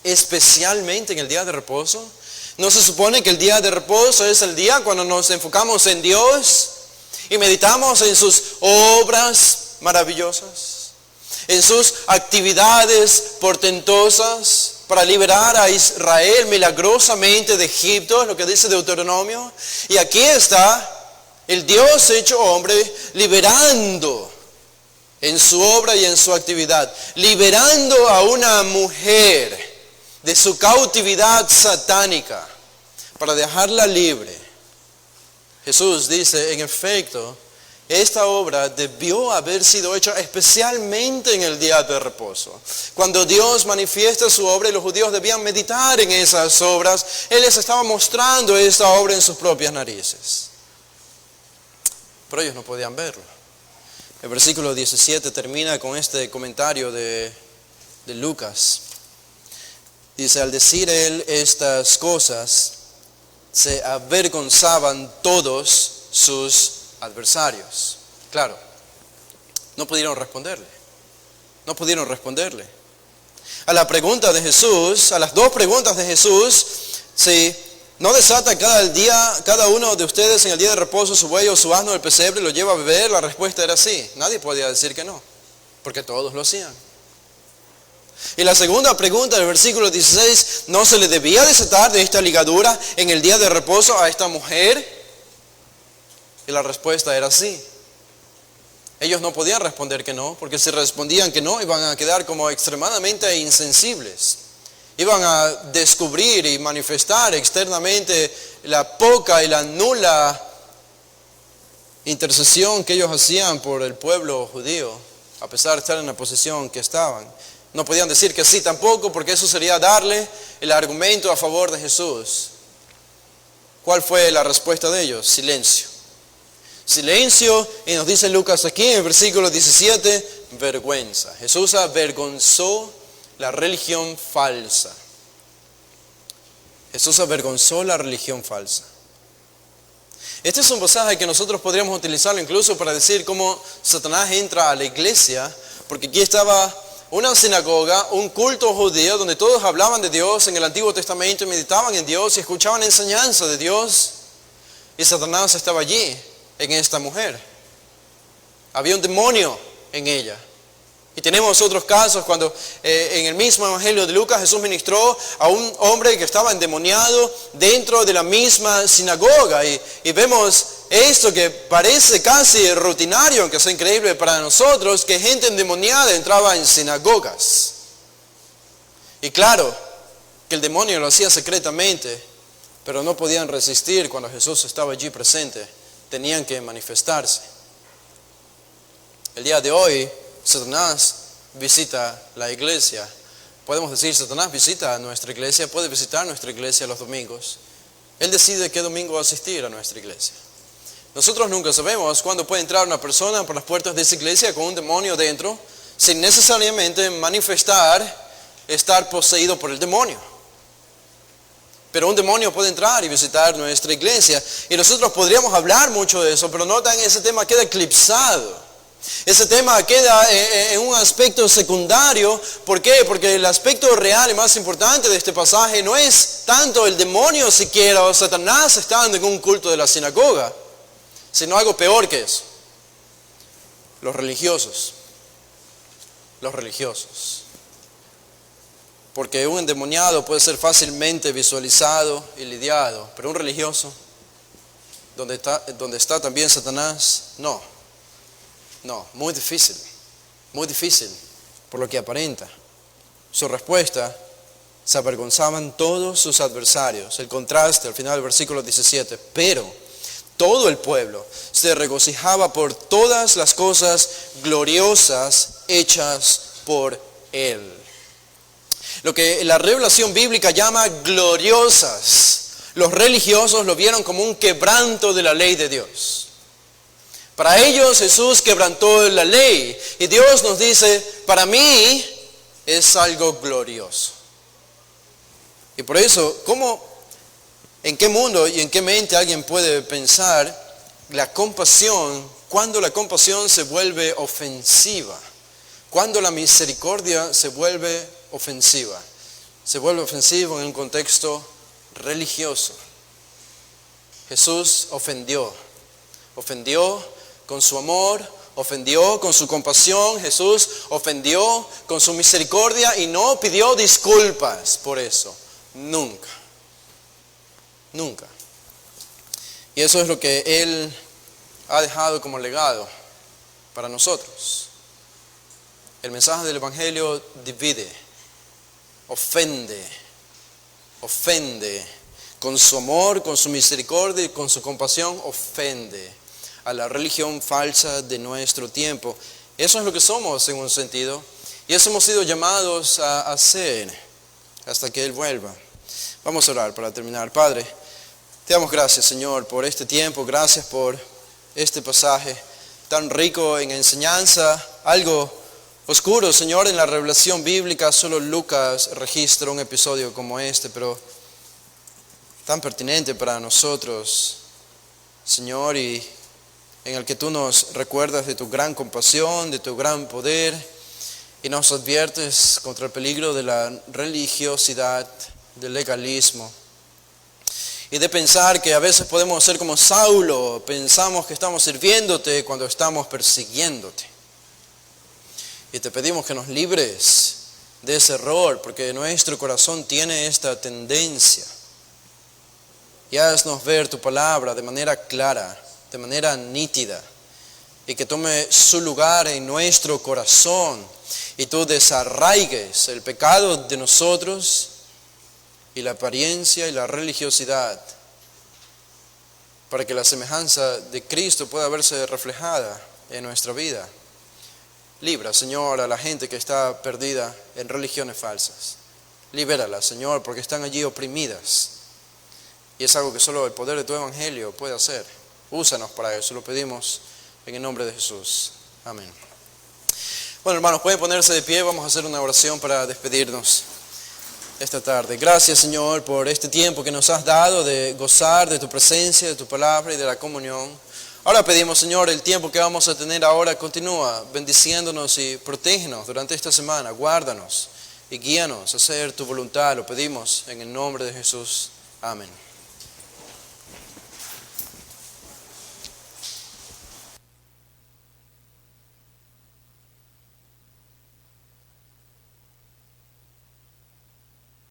Especialmente en el día de reposo. ¿No se supone que el día de reposo es el día cuando nos enfocamos en Dios y meditamos en sus obras maravillosas, en sus actividades portentosas para liberar a Israel milagrosamente de Egipto, es lo que dice Deuteronomio? Y aquí está el Dios hecho hombre liberando en su obra y en su actividad, liberando a una mujer de su cautividad satánica para dejarla libre. Jesús dice, en efecto, esta obra debió haber sido hecha especialmente en el día de reposo. Cuando Dios manifiesta su obra y los judíos debían meditar en esas obras, Él les estaba mostrando esta obra en sus propias narices. Pero ellos no podían verlo. El versículo 17 termina con este comentario de Lucas. Dice, al decir él estas cosas, se avergonzaban todos sus adversarios. Claro, no pudieron responderle. No pudieron responderle. A la pregunta de Jesús, a las dos preguntas de Jesús, si no desata cada uno de ustedes en el día de reposo su buey o su asno del pesebre y lo lleva a beber, la respuesta era sí. Nadie podía decir que no, porque todos lo hacían. Y la segunda pregunta del versículo 16, ¿no se le debía desatar de esta ligadura en el día de reposo a esta mujer? Y la respuesta era sí. Ellos no podían responder que no, porque si respondían que no, iban a quedar como extremadamente insensibles. Iban a descubrir y manifestar externamente la poca y la nula intercesión que ellos hacían por el pueblo judío, a pesar de estar en la posición que estaban. No podían decir que sí tampoco, porque eso sería darle el argumento a favor de Jesús. ¿Cuál fue la respuesta de ellos? Silencio. Silencio, y nos dice Lucas aquí en el versículo 17, vergüenza. Jesús avergonzó la religión falsa. Jesús avergonzó la religión falsa. Este es un pasaje que nosotros podríamos utilizarlo incluso para decir cómo Satanás entra a la iglesia, porque aquí estaba una sinagoga, un culto judío donde todos hablaban de Dios en el Antiguo Testamento y meditaban en Dios y escuchaban enseñanza de Dios. Y Satanás estaba allí, en esta mujer. Había un demonio en ella. Y tenemos otros casos cuando en el mismo Evangelio de Lucas Jesús ministró a un hombre que estaba endemoniado dentro de la misma sinagoga. Y vemos esto que parece casi rutinario, aunque sea increíble para nosotros, que gente endemoniada entraba en sinagogas. Y claro, que el demonio lo hacía secretamente, pero no podían resistir cuando Jesús estaba allí presente. Tenían que manifestarse. El día de hoy, Satanás visita la iglesia. Podemos decir, Satanás visita nuestra iglesia, puede visitar nuestra iglesia los domingos. Él decide qué domingo asistir a nuestra iglesia. Nosotros nunca sabemos cuándo puede entrar una persona por las puertas de esa iglesia con un demonio dentro, sin necesariamente manifestar estar poseído por el demonio. Pero un demonio puede entrar y visitar nuestra iglesia. Y nosotros podríamos hablar mucho de eso, pero notan, ese tema queda eclipsado. Ese tema queda en un aspecto secundario. ¿Por qué? Porque el aspecto real y más importante de este pasaje no es tanto el demonio siquiera o Satanás estando en un culto de la sinagoga, sino algo peor que eso. Los religiosos. Los religiosos. Porque un endemoniado puede ser fácilmente visualizado y lidiado, pero un religioso, donde está también Satanás, no, muy difícil, por lo que aparenta. Su respuesta, se avergonzaban todos sus adversarios. El contraste al final del versículo 17, pero todo el pueblo se regocijaba por todas las cosas gloriosas hechas por él. Lo que la revelación bíblica llama gloriosas, los religiosos lo vieron como un quebranto de la ley de Dios. Para ellos Jesús quebrantó la ley y Dios nos dice, para mí es algo glorioso. Y por eso, ¿en qué mundo y en qué mente alguien puede pensar la compasión, cuando la compasión se vuelve ofensiva? Cuando la misericordia se vuelve ofensiva. Se vuelve ofensivo en un contexto religioso. Jesús ofendió con su amor, ofendió con su compasión. Jesús ofendió con su misericordia y no pidió disculpas por eso. Nunca. Nunca. Y eso es lo que Él ha dejado como legado para nosotros. El mensaje del Evangelio divide, ofende con su amor, con su misericordia y con su compasión, ofende a la religión falsa de nuestro tiempo. Eso es lo que somos en un sentido, y eso hemos sido llamados a hacer hasta que Él vuelva. Vamos a orar para terminar. Padre, te damos gracias, Señor, por este tiempo. Gracias por este pasaje tan rico en enseñanza, algo oscuro, Señor, en la revelación bíblica. Solo Lucas registra un episodio como este, pero tan pertinente para nosotros, Señor, y en el que tú nos recuerdas de tu gran compasión, de tu gran poder, y nos adviertes contra el peligro de la religiosidad, del legalismo, y de pensar que a veces podemos ser como Saulo, pensamos que estamos sirviéndote cuando estamos persiguiéndote. Y te pedimos que nos libres de ese error, porque nuestro corazón tiene esta tendencia. Y haznos ver tu palabra de manera clara, de manera nítida, y que tome su lugar en nuestro corazón, y tú desarraigues el pecado de nosotros y la apariencia y la religiosidad, para que la semejanza de Cristo pueda verse reflejada en nuestra vida. Libra, Señor, a la gente que está perdida en religiones falsas. Libérala, Señor, porque están allí oprimidas. Y es algo que solo el poder de tu Evangelio puede hacer. Úsanos para eso, lo pedimos en el nombre de Jesús. Amén. Bueno, hermanos, pueden ponerse de pie. Vamos a hacer una oración para despedirnos esta tarde. Gracias, Señor, por este tiempo que nos has dado de gozar de tu presencia, de tu palabra y de la comunión. Ahora pedimos, Señor, el tiempo que vamos a tener ahora continúa bendiciéndonos y protégenos durante esta semana. Guárdanos y guíanos a hacer tu voluntad. Lo pedimos en el nombre de Jesús. Amén.